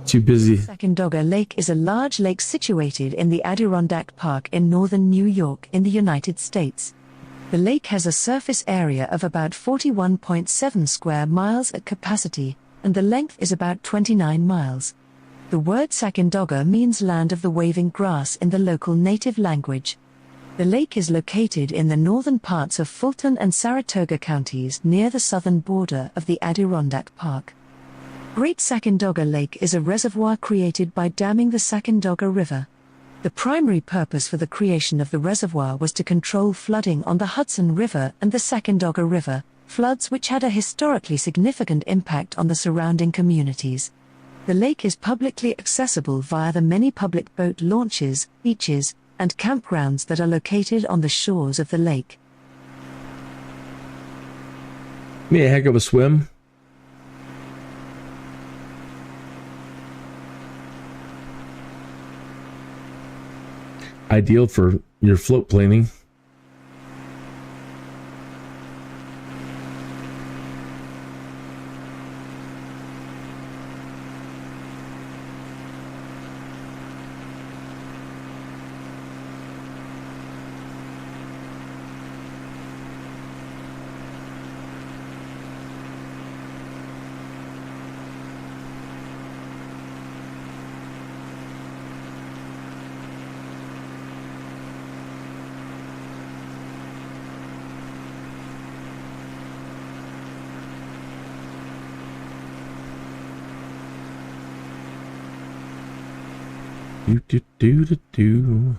A: Too busy.
D: Sacandaga Lake is a large lake situated in the Adirondack Park in northern New York in the United States. The lake has a surface area of about 41.7 square miles at capacity, and the length is about 29 miles. The word Sacandaga means land of the waving grass in the local native language. The lake is located in the northern parts of Fulton and Saratoga counties near the southern border of the Adirondack Park. Great Sacandaga Lake is a reservoir created by damming the Sacandaga River. The primary purpose for the creation of the reservoir was to control flooding on the Hudson River and the Sacandaga River, floods which had a historically significant impact on the surrounding communities. The lake is publicly accessible via the many public boat launches, beaches, and campgrounds that are located on the shores of the lake.
A: Me a heck of a swim. Ideal for your float planing. Do.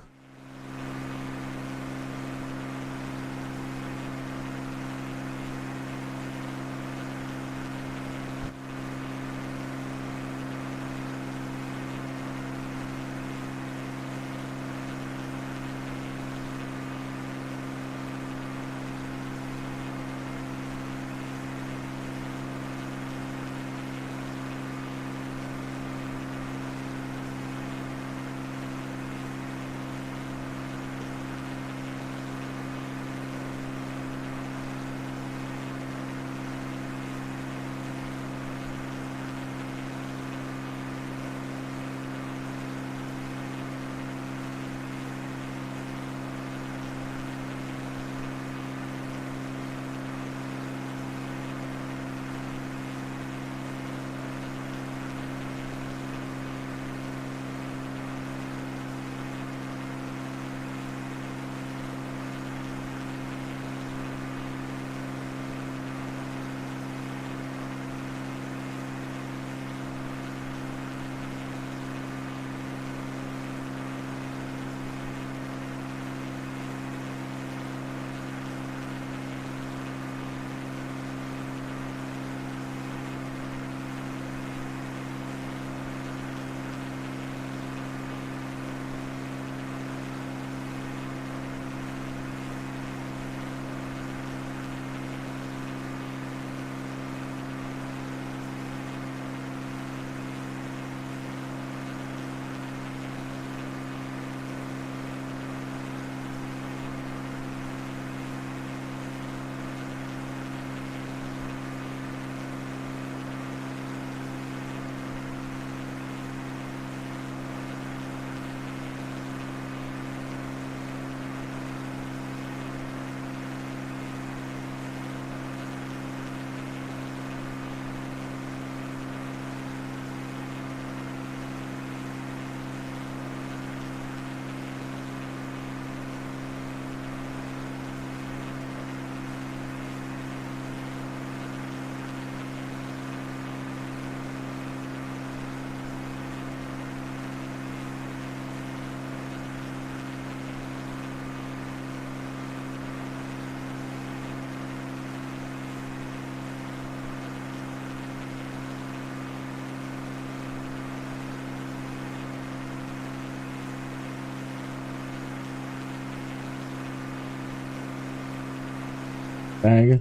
A: Bag.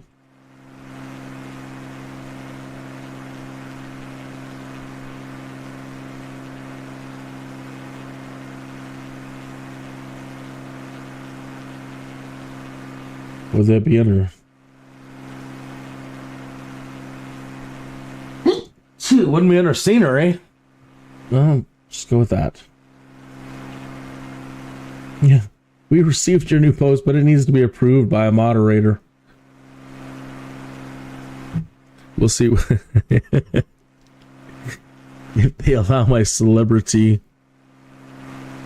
A: Would that be under? Wouldn't be under scenery. Well, just go with that. Yeah. We received your new post, but it needs to be approved by a moderator. We'll see. if they allow my celebrity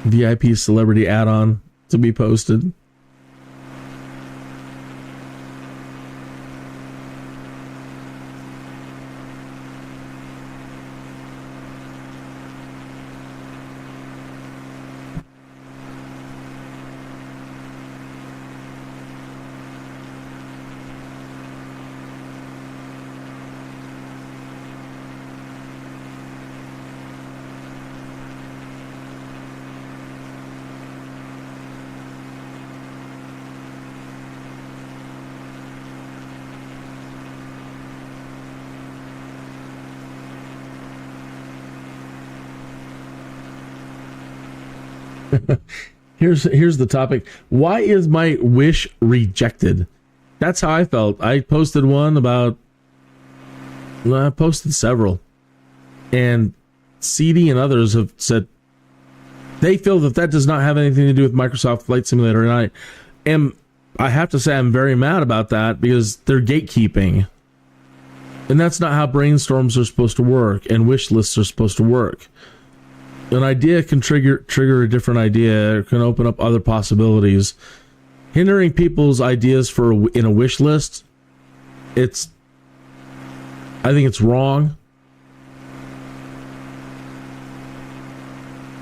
A: VIP celebrity add-on to be posted. Here's the topic. Why is my wish rejected? That's how I felt. I posted one about... Well, I posted several. And CD and others have said they feel that does not have anything to do with Microsoft Flight Simulator. And I have to say I'm very mad about that because they're gatekeeping. And that's not how brainstorms are supposed to work and wish lists are supposed to work. An idea can trigger a different idea, or can open up other possibilities. Hindering people's ideas in a wish list, I think it's wrong.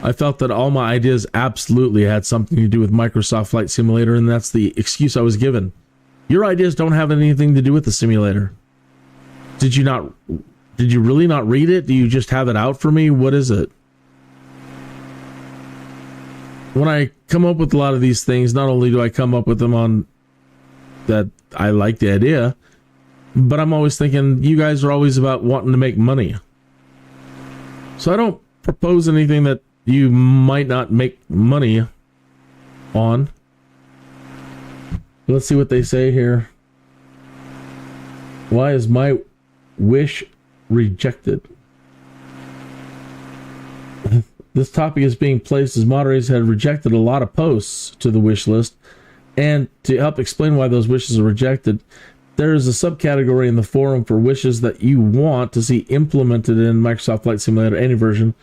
A: I felt that all my ideas absolutely had something to do with Microsoft Flight Simulator, and that's the excuse I was given. Your ideas don't have anything to do with the simulator. Did you really not read it? Do you just have it out for me? What is it? When I come up with a lot of these things, not only do I come up with them on that I like the idea, but I'm always thinking you guys are always about wanting to make money. So I don't propose anything that you might not make money on. Let's see what they say here. Why is my wish rejected? This topic is being placed as moderators have rejected a lot of posts to the wish list. And to help explain why those wishes are rejected, there is a subcategory in the forum for wishes that you want to see implemented in Microsoft Flight Simulator any version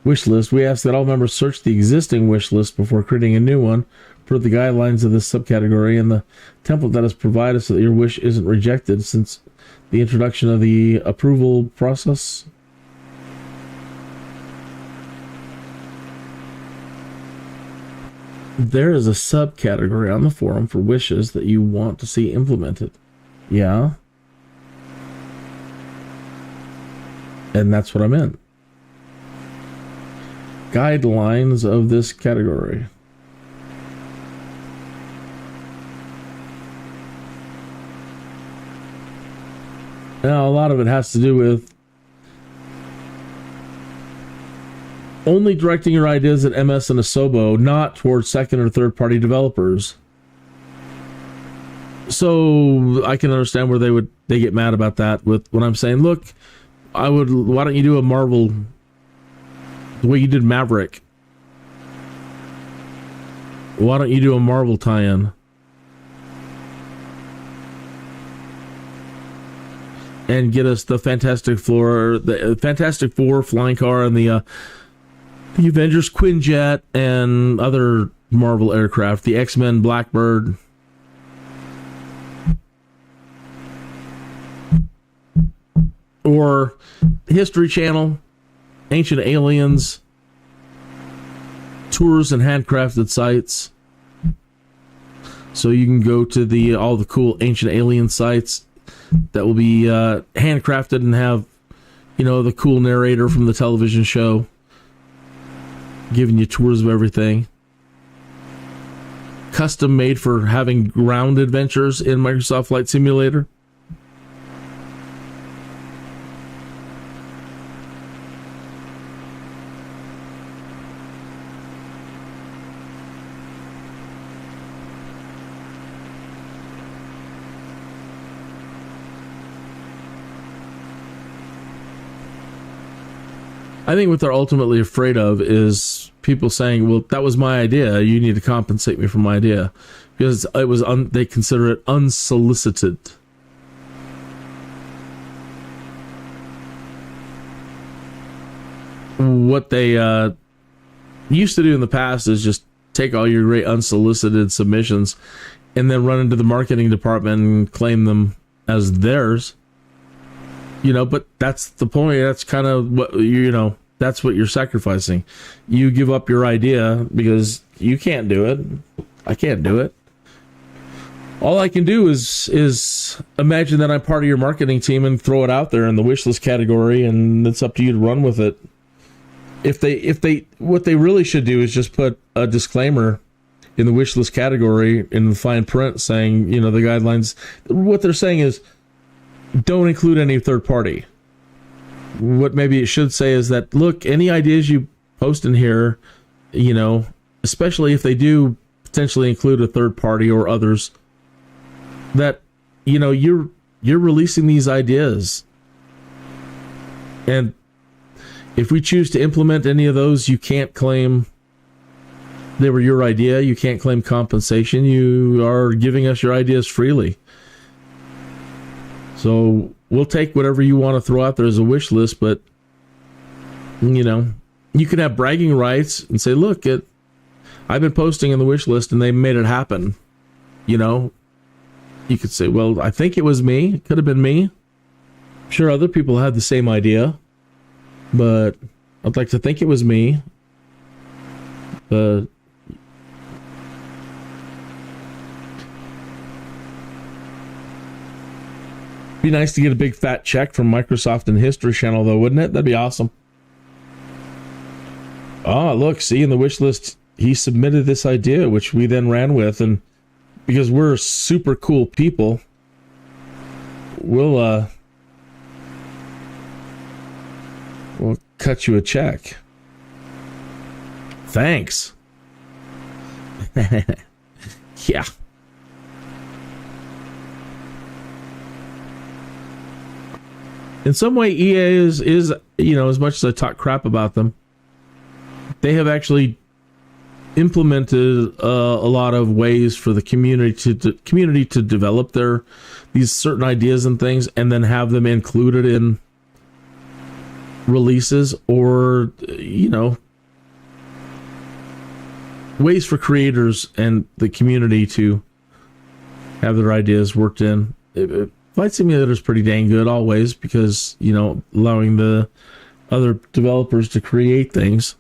A: wish list. We ask that all members search the existing wish list before creating a new one per the guidelines of this subcategory and the template that is provided so that your wish isn't rejected since the introduction of the approval process. There is a subcategory on the forum for wishes that you want to see implemented. Yeah. And that's what I'm in. Guidelines of this category. Now, a lot of it has to do with only directing your ideas at MS and Asobo, not towards second or third party developers. So I can understand where they get mad about that with when I'm saying, look, why don't you do a Marvel the way you did Maverick? Why don't you do a Marvel tie-in? And get us the Fantastic Four flying car and the Avengers Quinjet and other Marvel aircraft, the X-Men Blackbird. Or History Channel, Ancient Aliens, tours and handcrafted sites. So you can go to all the cool Ancient Alien sites that will be handcrafted and have, the cool narrator from the television show giving you tours of everything. Custom made for having ground adventures in Microsoft Flight Simulator. I think what they're ultimately afraid of is people saying, well, that was my idea. You need to compensate me for my idea. Because it was they consider it unsolicited. what they used to do in the past is just take all your great unsolicited submissions and then run into the marketing department and claim them as theirs. But that's the point. That's kind of what, that's what you're sacrificing. You give up your idea because you can't do it. I can't do it. All I can do is imagine that I'm part of your marketing team and throw it out there in the wish list category, and it's up to you to run with it. What they really should do is just put a disclaimer in the wish list category in the fine print saying, the guidelines. What they're saying is, don't include any third party. What maybe it should say is that, look, any ideas you post in here, especially if they do potentially include a third party or others, that, you're releasing these ideas. And if we choose to implement any of those, you can't claim they were your idea. You can't claim compensation. You are giving us your ideas freely. So we'll take whatever you want to throw out there as a wish list, but, you can have bragging rights and say, look, I've been posting in the wish list and they made it happen. You could say, well, I think it was me. It could have been me. I'm sure other people had the same idea, but I'd like to think it was me. Be nice to get a big fat check from Microsoft and History Channel, though, wouldn't it? That'd be awesome. Oh, look, see, in the wish list, he submitted this idea, which we then ran with, and because we're super cool people, we'll cut you a check. Thanks. Yeah. In some way, EA is as much as I talk crap about them, they have actually implemented a lot of ways for the community to develop these certain ideas and things, and then have them included in releases, or ways for creators and the community to have their ideas worked in. Flight Simulator is pretty dang good always, because allowing the other developers to create things.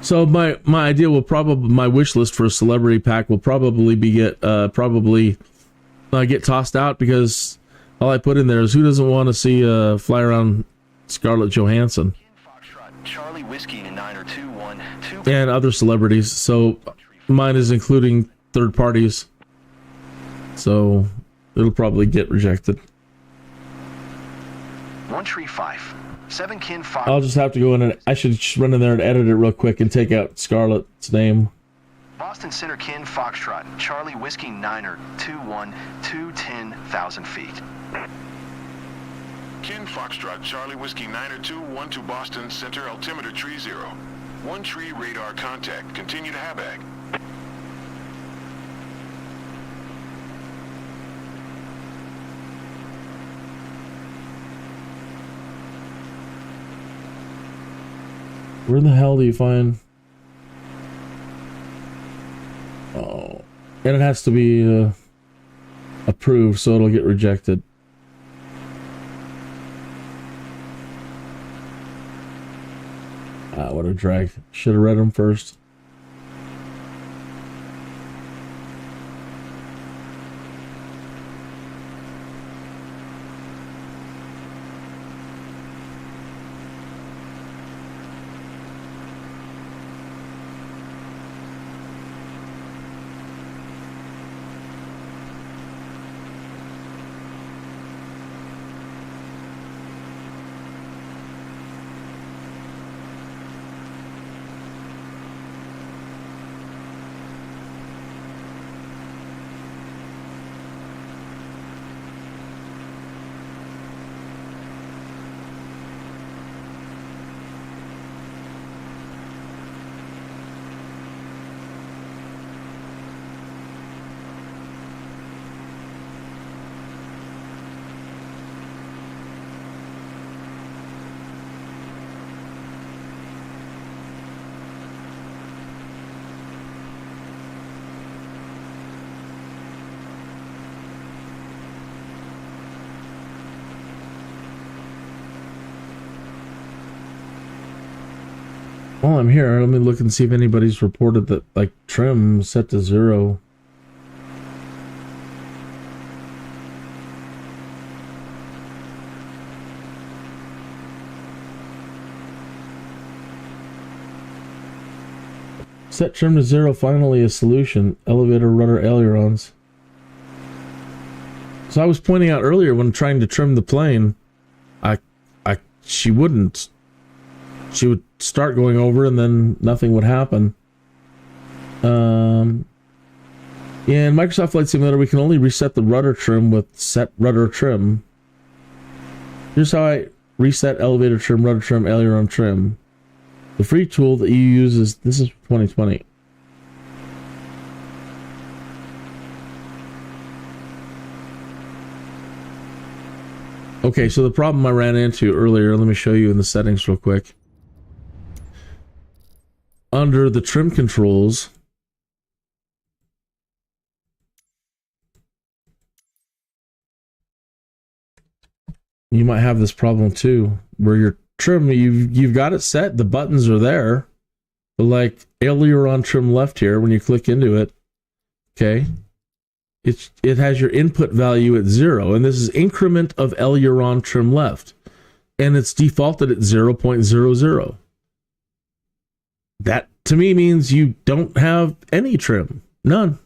A: So my idea will probably, my wish list for a celebrity pack will probably get tossed out, because all I put in there is, who doesn't want to see fly around Scarlett Johansson
B: Charlie Whiskey 90212
A: and other celebrities. So mine is including third parties, so it'll probably get rejected.
B: 135 7 Kin Fox.
A: I'll just have to go in, and I should just run in there and edit it real quick and take out Scarlett's name.
B: Boston Center Kin Foxtrot Charlie Whiskey 9er 21 210,000 feet.
F: Kin Foxtrot Charlie Whiskey 90212 to Boston Center altimeter tree 0. 1 tree radar contact. Continue to Habag.
A: Where in the hell do you find? Oh, and it has to be approved, so it'll get rejected. Ah, what a drag. Should have read them first. While I'm here, let me look and see if anybody's reported that, like, trim set to 0. Set trim to 0, finally a solution. Elevator rudder ailerons. So I was pointing out earlier when trying to trim the plane, she wouldn't. She would start going over and then nothing would happen. In Microsoft Flight Simulator, we can only reset the rudder trim with set rudder trim. Here's how I reset elevator trim, rudder trim, aileron trim. The free tool that you use is, this is 2020. Okay, so the problem I ran into earlier, let me show you in the settings real quick. Under the trim controls, you might have this problem too, where your trim, you've got it set, the buttons are there, but like aileron trim left here, when you click into it, okay, it has your input value at 0, and this is increment of aileron trim left, and it's defaulted at 0.00. That to me means you don't have any trim, none.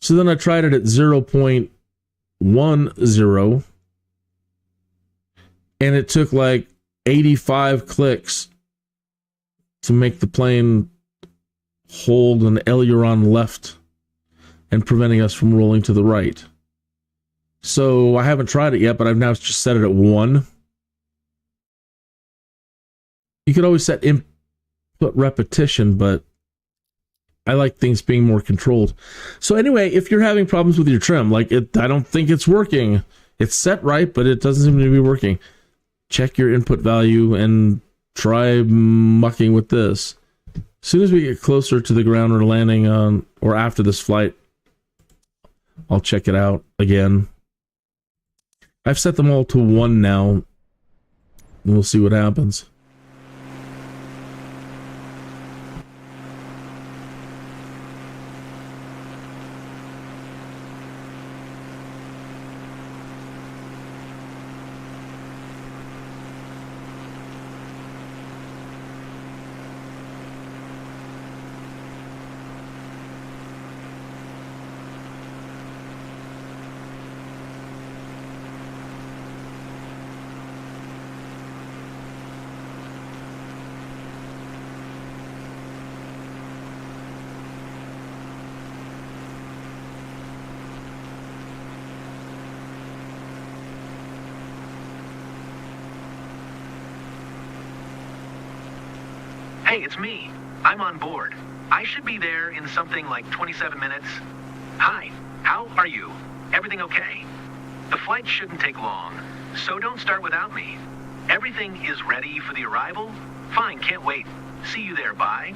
A: So then I tried it at 0.10, and it took like 85 clicks to make the plane hold an aileron left and preventing us from rolling to the right. So I haven't tried it yet, but I've now just set it at 1. You could always set input repetition, but I like things being more controlled. So anyway, if you're having problems with your trim, like I don't think it's working. It's set right, but it doesn't seem to be working. Check your input value and try mucking with this. As soon as we get closer to the ground or landing on, or after this flight, I'll check it out again. I've set them all to 1 now, and we'll see what happens.
C: Hey, it's me. I'm on board. I should be there in something like 27 minutes. Hi, how are you? Everything okay? The flight shouldn't take long, so don't start without me. Everything is ready for the arrival? Fine, can't wait. See you there, bye.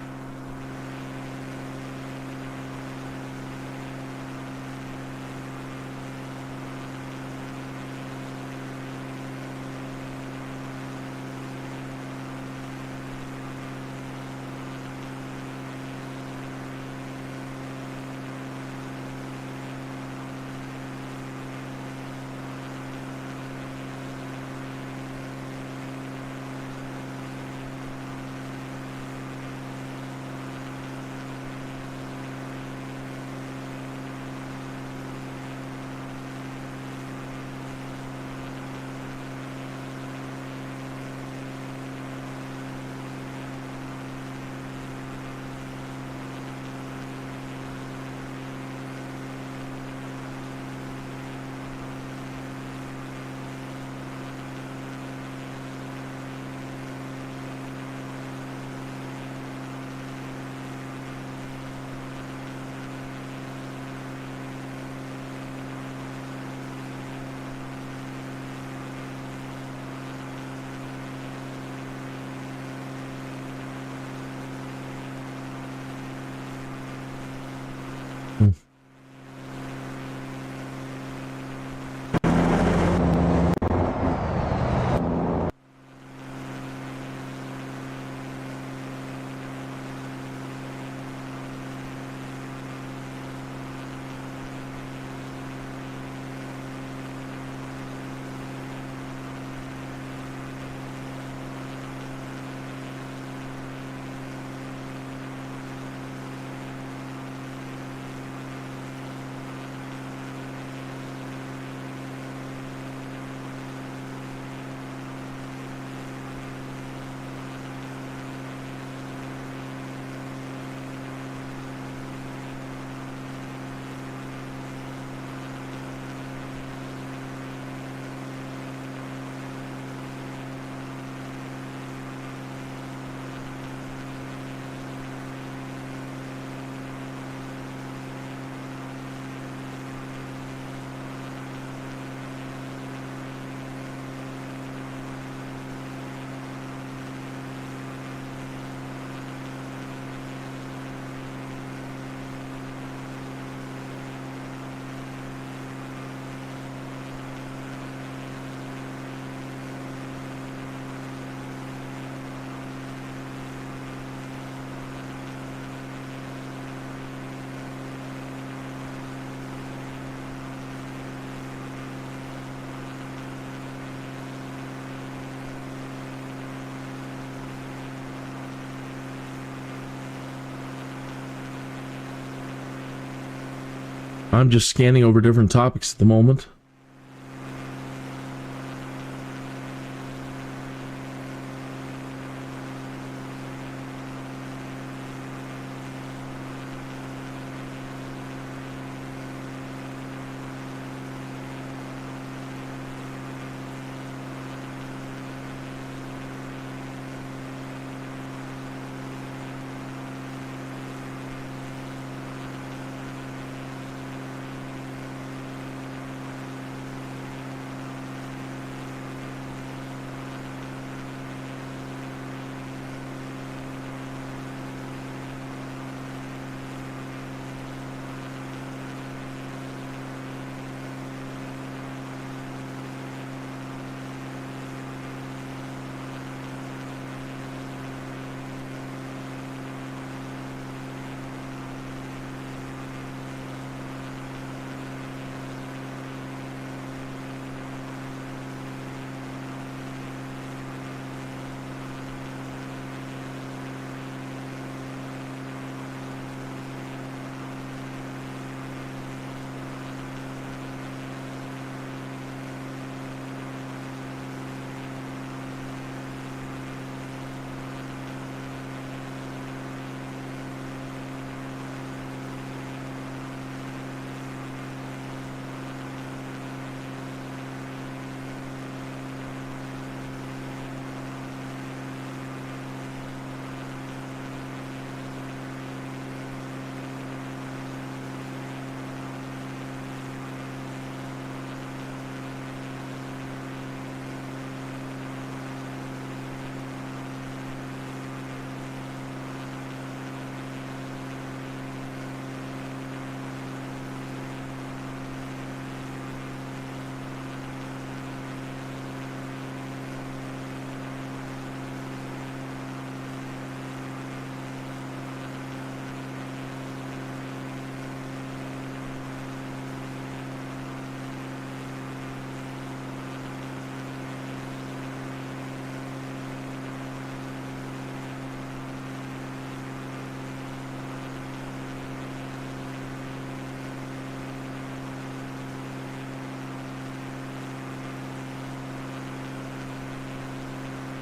A: I'm just scanning over different topics at the moment.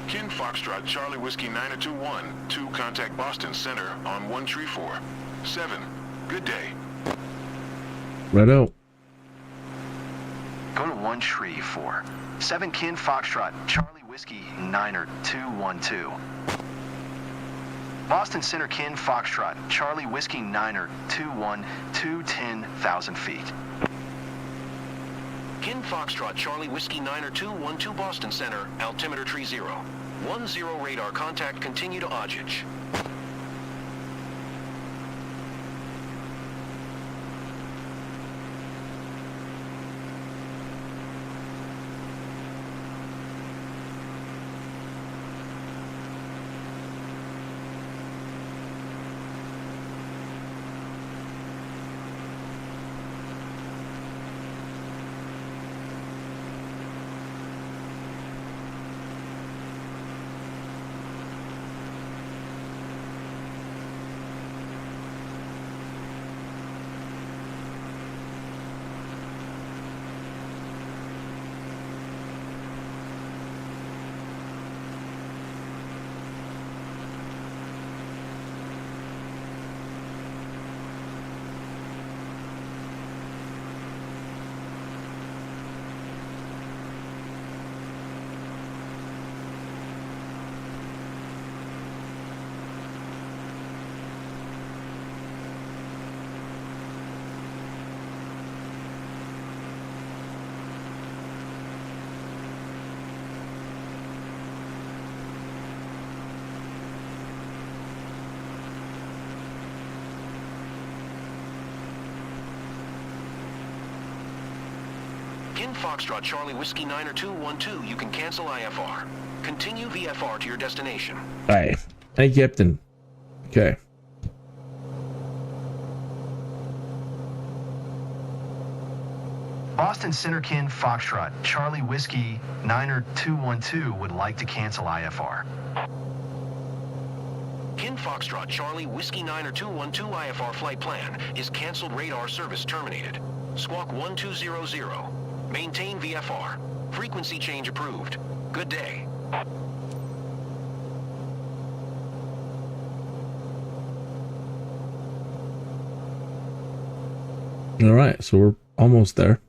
F: KITH Foxtrot Charlie Whiskey 921, 2 contact Boston Center on 134. 7. Good day.
A: Righto.
B: Go to 134. 7 KITH Foxtrot Charlie Whiskey 9er212. Boston Center KITH Foxtrot Charlie Whiskey 9er21 210,000 feet.
C: KITH Foxtrot Charlie Whiskey 9er212 Boston Center, altimeter tree 0. 10 radar contact, continue to Ojich. KITH Foxtrot Charlie Whiskey 9er212, you can cancel IFR. Continue VFR to your destination.
A: Aye. Hey, Captain. Okay.
B: Boston Center KITH Foxtrot Charlie Whiskey 9er212 would like to cancel IFR.
C: KITH Foxtrot Charlie Whiskey 90212 IFR flight plan is canceled. Radar service terminated. Squawk 1200. Maintain VFR. Frequency change approved. Good day.
A: All right, so we're almost there.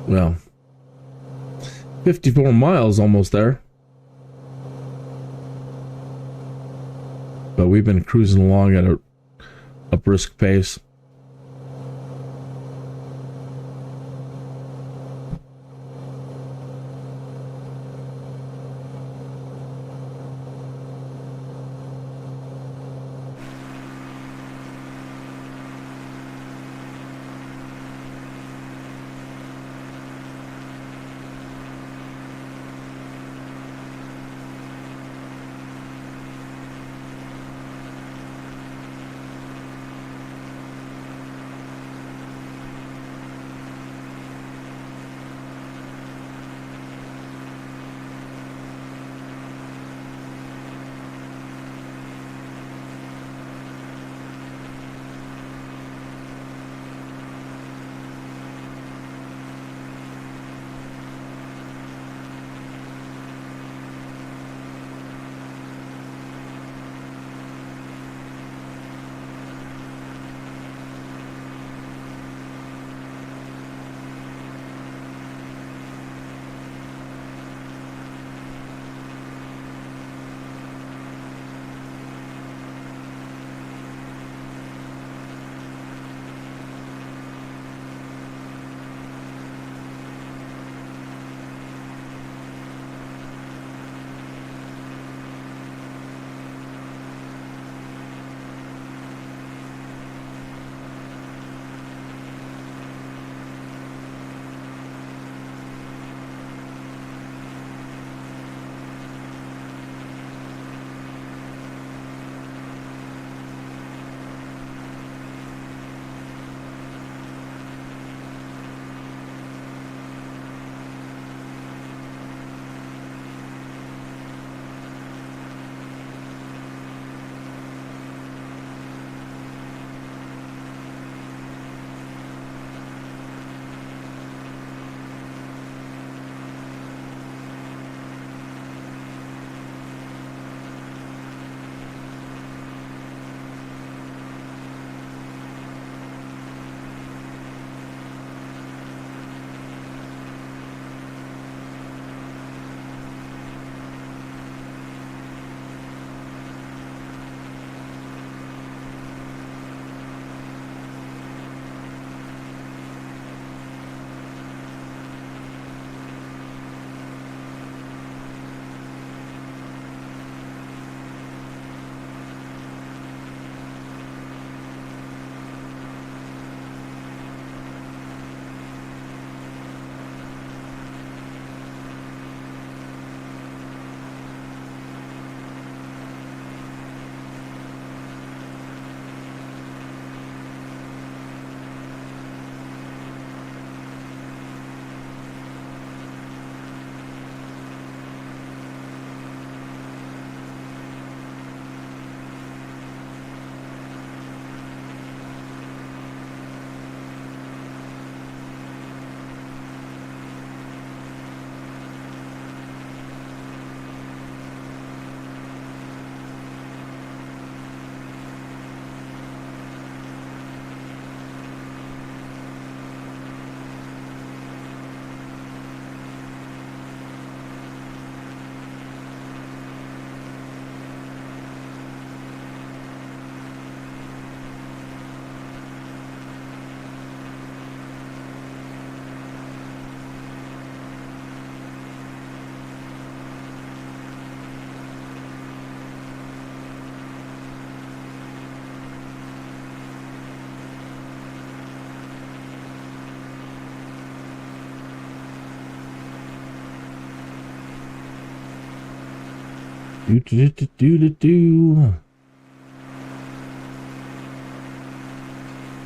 A: Well, 54 miles almost there. But we've been cruising along at a brisk pace.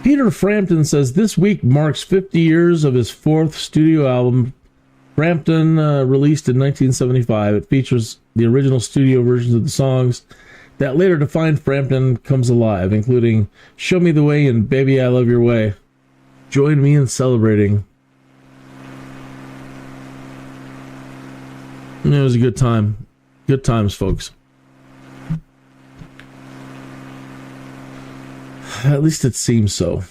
A: Peter Frampton says this week marks 50 years of his fourth studio album. Frampton released in 1975. It features the original studio versions of the songs that later defined Frampton Comes Alive, including Show Me the Way and Baby I Love Your Way. Join me in celebrating. It was a good time. Good times, folks. At least it seems so.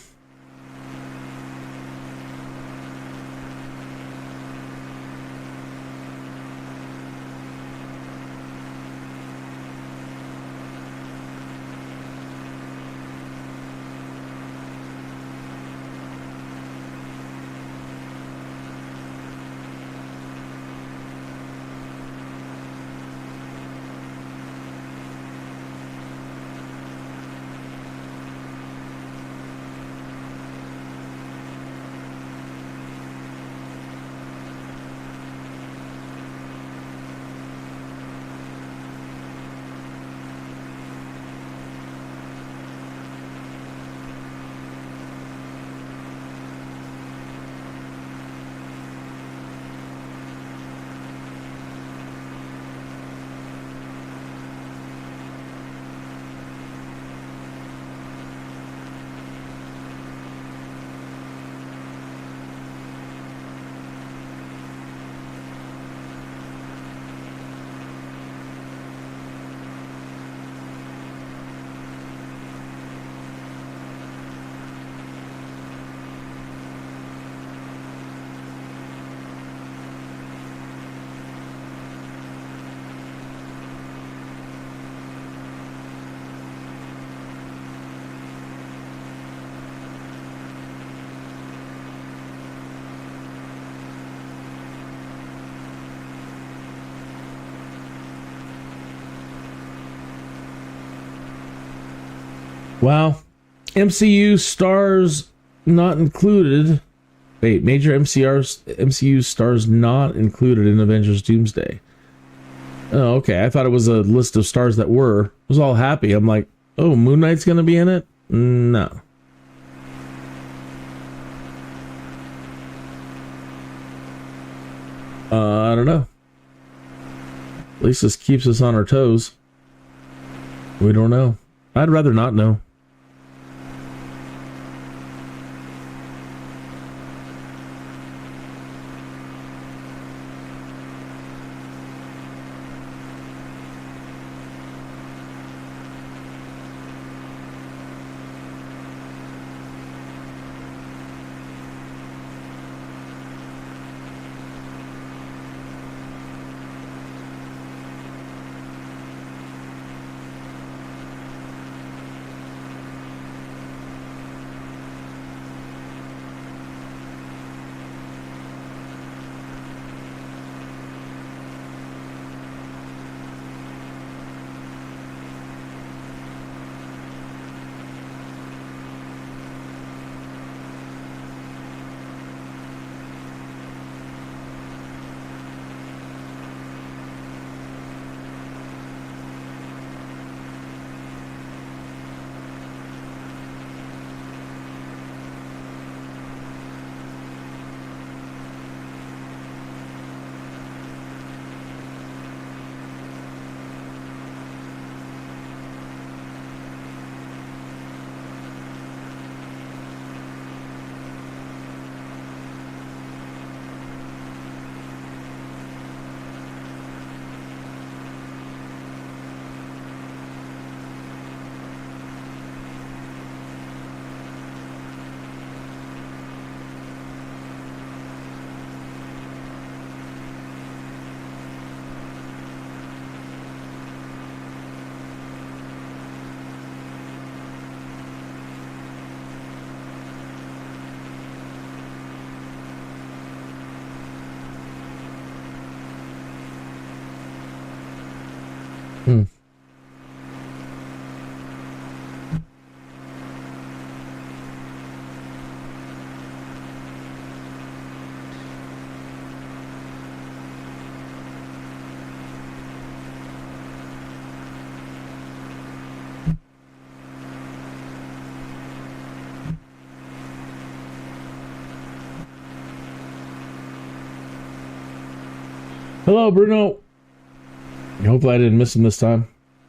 A: Wow. MCU stars not included. Wait, major MCU stars not included in Avengers Doomsday. Oh, okay. I thought it was a list of stars that were. I was all happy. I'm like, oh, Moon Knight's going to be in it? No. I don't know. At least this keeps us on our toes. We don't know. I'd rather not know. Hello, Bruno. Hopefully I didn't miss him this time.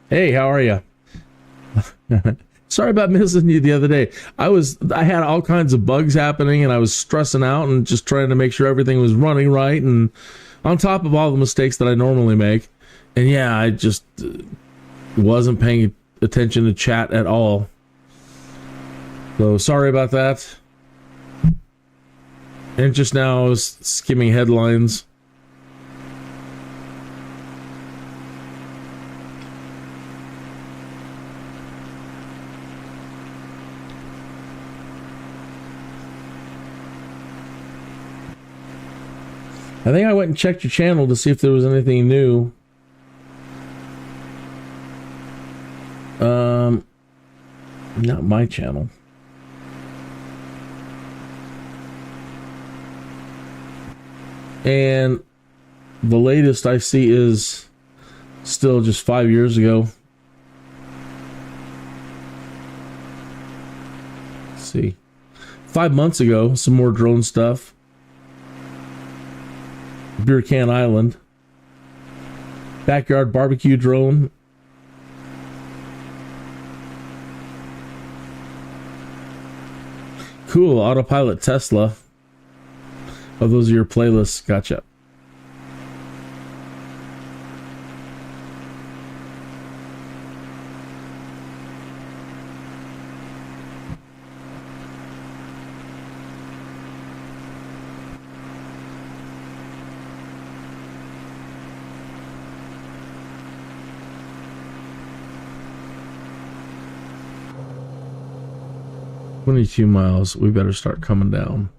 A: Hey, how are you? Sorry about missing you the other day. I had all kinds of bugs happening, and I was stressing out and just trying to make sure everything was running right, and on top of all the mistakes that I normally make. And yeah, I just wasn't paying attention to chat at all. So sorry about that. And just now I was skimming headlines. I think I went and checked your channel to see if there was anything new. Not my channel. And the latest I see is still just 5 years ago. Let's see. 5 months ago, some more drone stuff. Beer Can Island. Backyard barbecue drone. Cool, autopilot Tesla. Oh, those are your playlists. Gotcha. "22 miles. We better start coming down."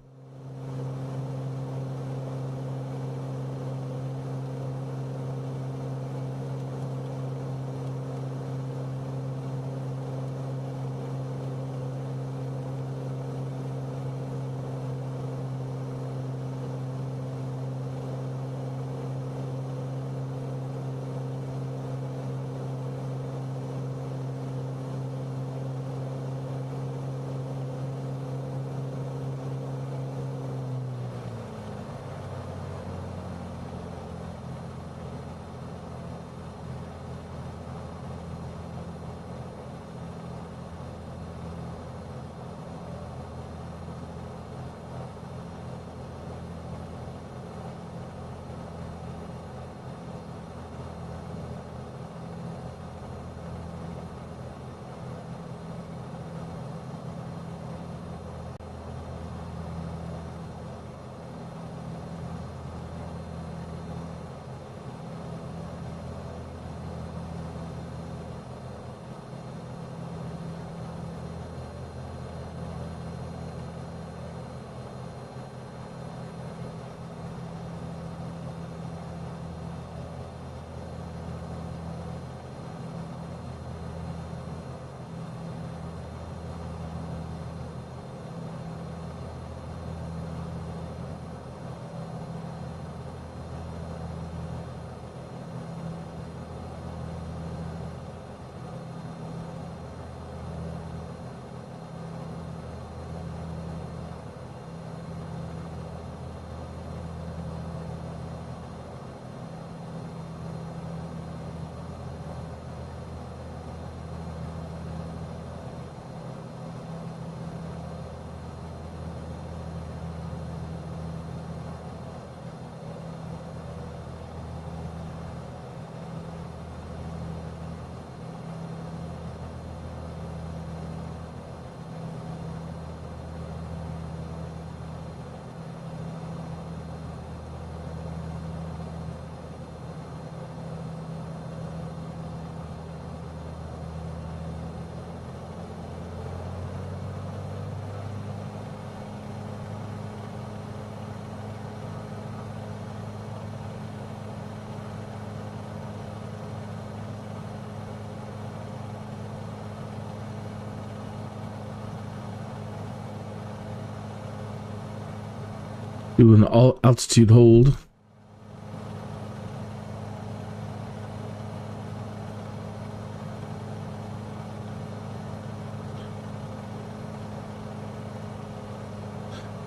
A: Do an all altitude hold.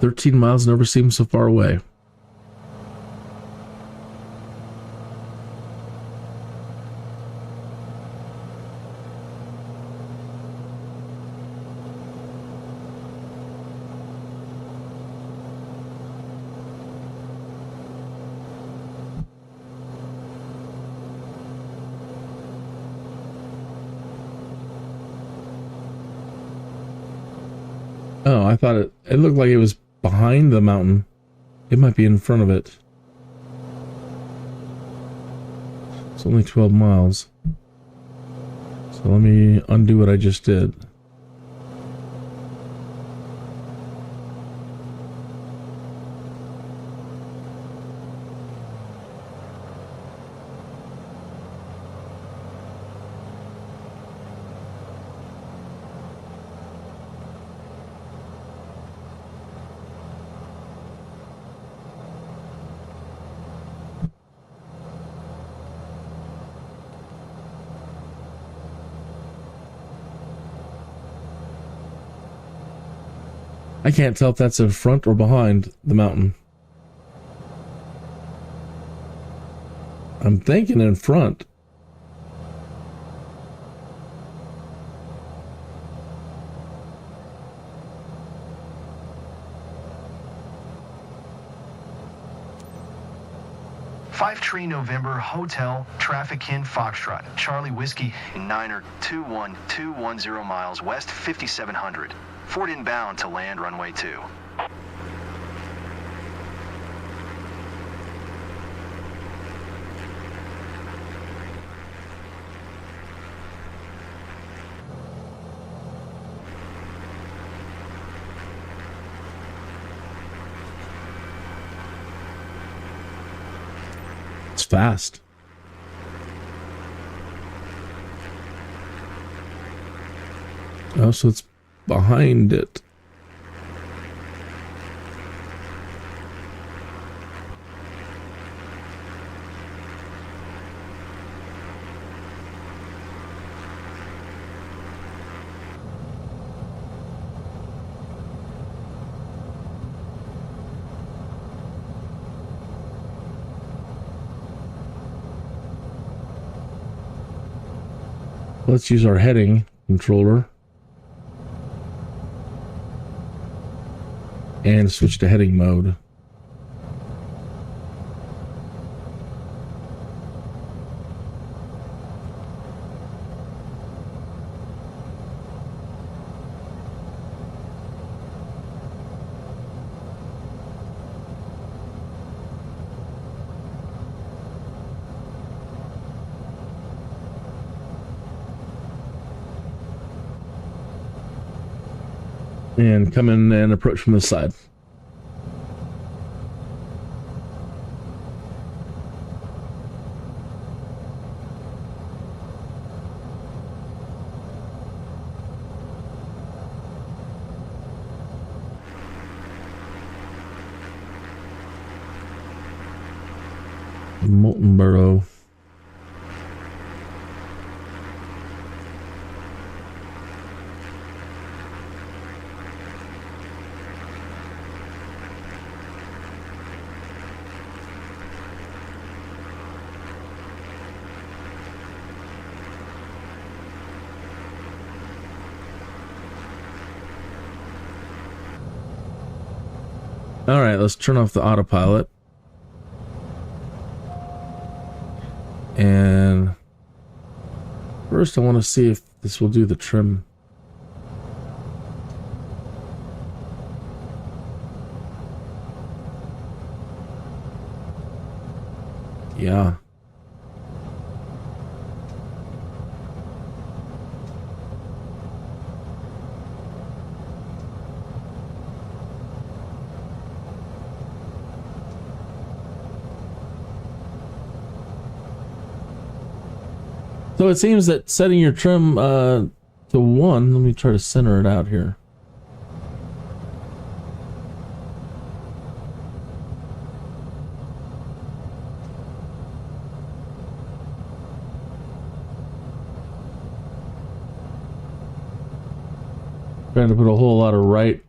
A: "13 miles never seems so far away." Oh, I thought it looked like it was behind the mountain. It might be in front of it. It's only 12 miles. So let me undo what I just did. I can't tell if that's in front or behind the mountain. I'm thinking in front.
B: Five Tree November Hotel, traffic in Foxtrot, Charlie Whiskey in Niner 21210 miles west, 5700. Ford inbound to land runway 2.
A: It's fast. Oh, so it's behind it. Let's use our heading controller and switch to heading mode. And come in and approach from the side. Molten Burrow. All right, let's turn off the autopilot. And first I want to see if this will do the trim. Yeah. So it seems that setting your trim to 1, let me try to center it out here. Trying to put a whole lot of right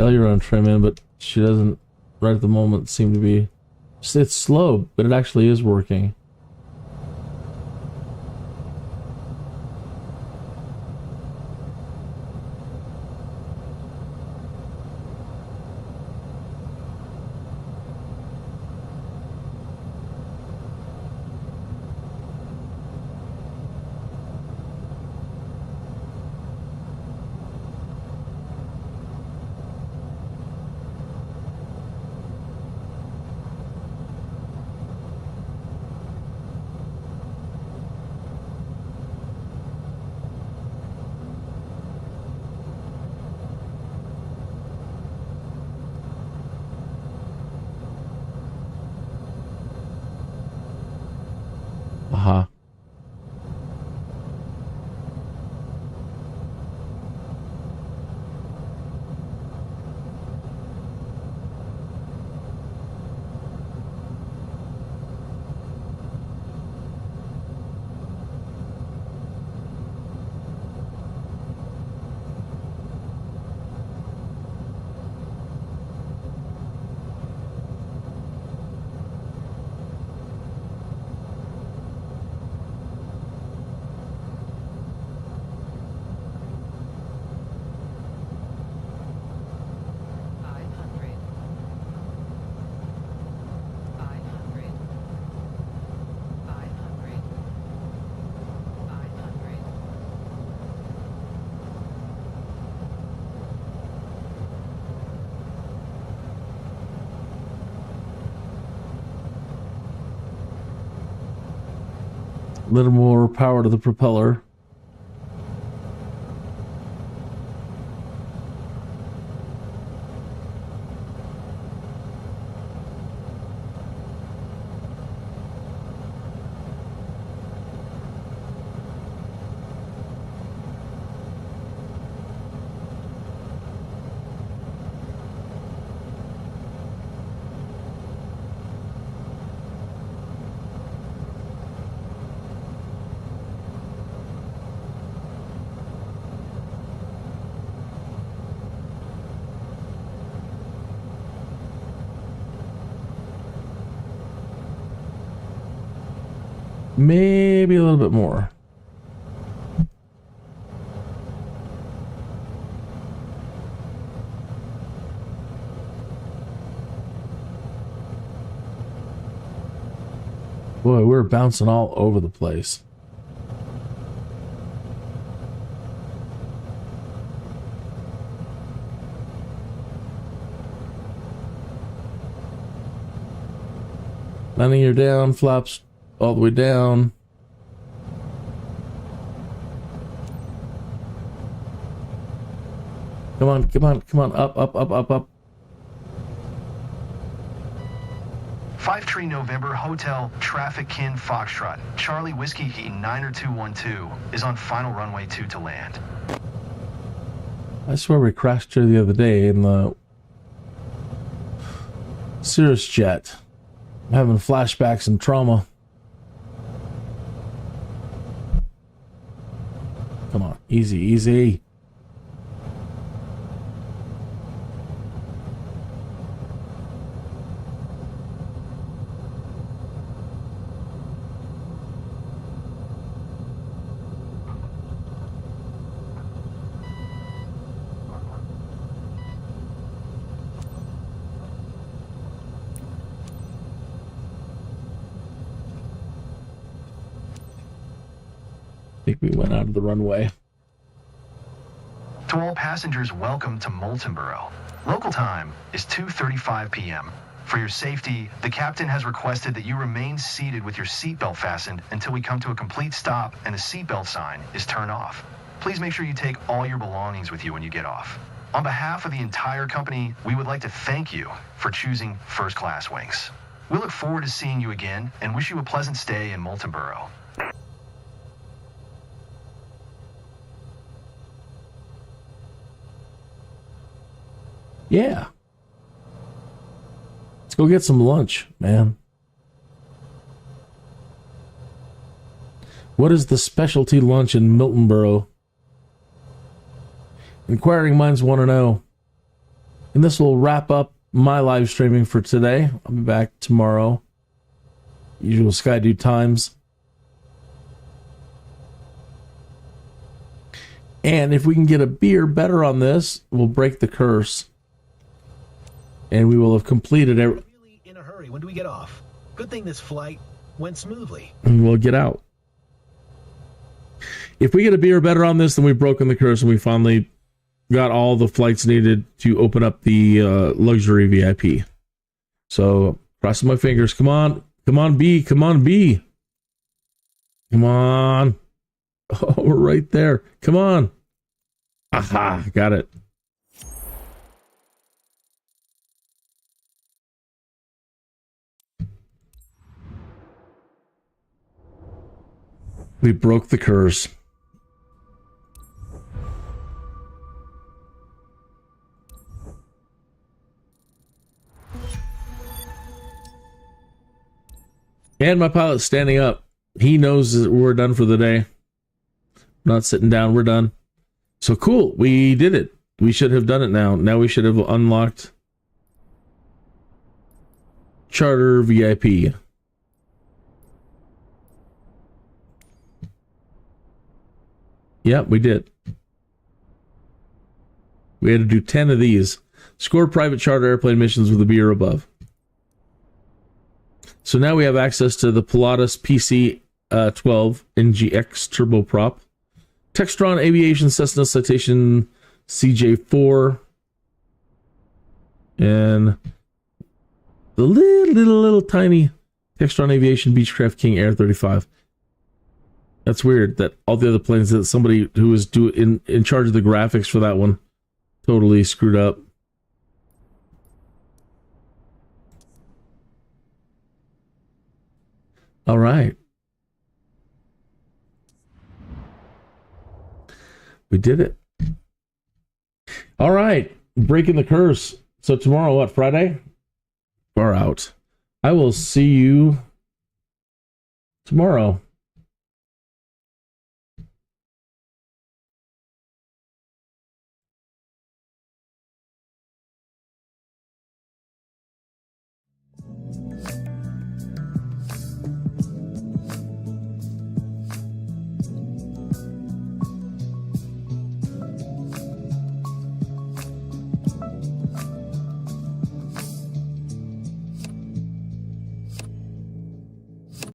A: aileron trim in, but she doesn't right at the moment seem to be. It's slow, but it actually is working. little more power to the propeller. Maybe a little bit more. Boy, we're bouncing all over the place. Landing her down, flaps all the way down. Come on, come on, come on, up, up, up, up, up.
B: 5-3 November Hotel Traffic Kin Foxtrot. Charlie Whiskey Heat 90212 is on final runway 2 to land.
A: I swear we crashed here the other day in the Cirrus jet. I'm having flashbacks and trauma. Come on, easy, easy. I think we went out of the runway.
B: To all passengers, welcome to Moultonborough. Local time is 2:35 p.m. For your safety, the captain has requested that you remain seated with your seatbelt fastened until we come to a complete stop and the seatbelt sign is turned off. Please make sure you take all your belongings with you when you get off. On behalf of the entire company, we would like to thank you for choosing first class wings. We look forward to seeing you again and wish you a pleasant stay in Moultonborough.
A: Yeah. Let's go get some lunch, man. What is the specialty lunch in Moultonborough? Inquiring minds want to know. And this will wrap up my live streaming for today. I'll be back tomorrow. Usual Skydude times. And if we can get a beer better on this, we'll break the curse. And we will have completed every...
C: Really in a hurry. When do we get off? Good thing this flight went smoothly.
A: And we'll get out. If we get a beer better on this, then we've broken the curse and we finally got all the flights needed to open up the luxury VIP. So, crossing my fingers. Come on. Come on, B. Come on, B. Come on. Oh, we're right there. Come on. Aha, got it. We broke the curse. And my pilot's standing up. He knows that we're done for the day. Not sitting down, we're done. So cool, we did it. We should have done it now. Now we should have unlocked Charter VIP. Yep, we did. We had to do 10 of these. Score private charter airplane missions with a B or above. So now we have access to the Pilatus PC-12 NGX turboprop, Textron Aviation Cessna Citation CJ4, and the little tiny Textron Aviation Beechcraft King Air 35. That's weird that all the other planes that somebody who was in charge of the graphics for that one totally screwed up. All right. We did it. All right. Breaking the curse. So tomorrow, what, Friday? Far out. I will see you tomorrow.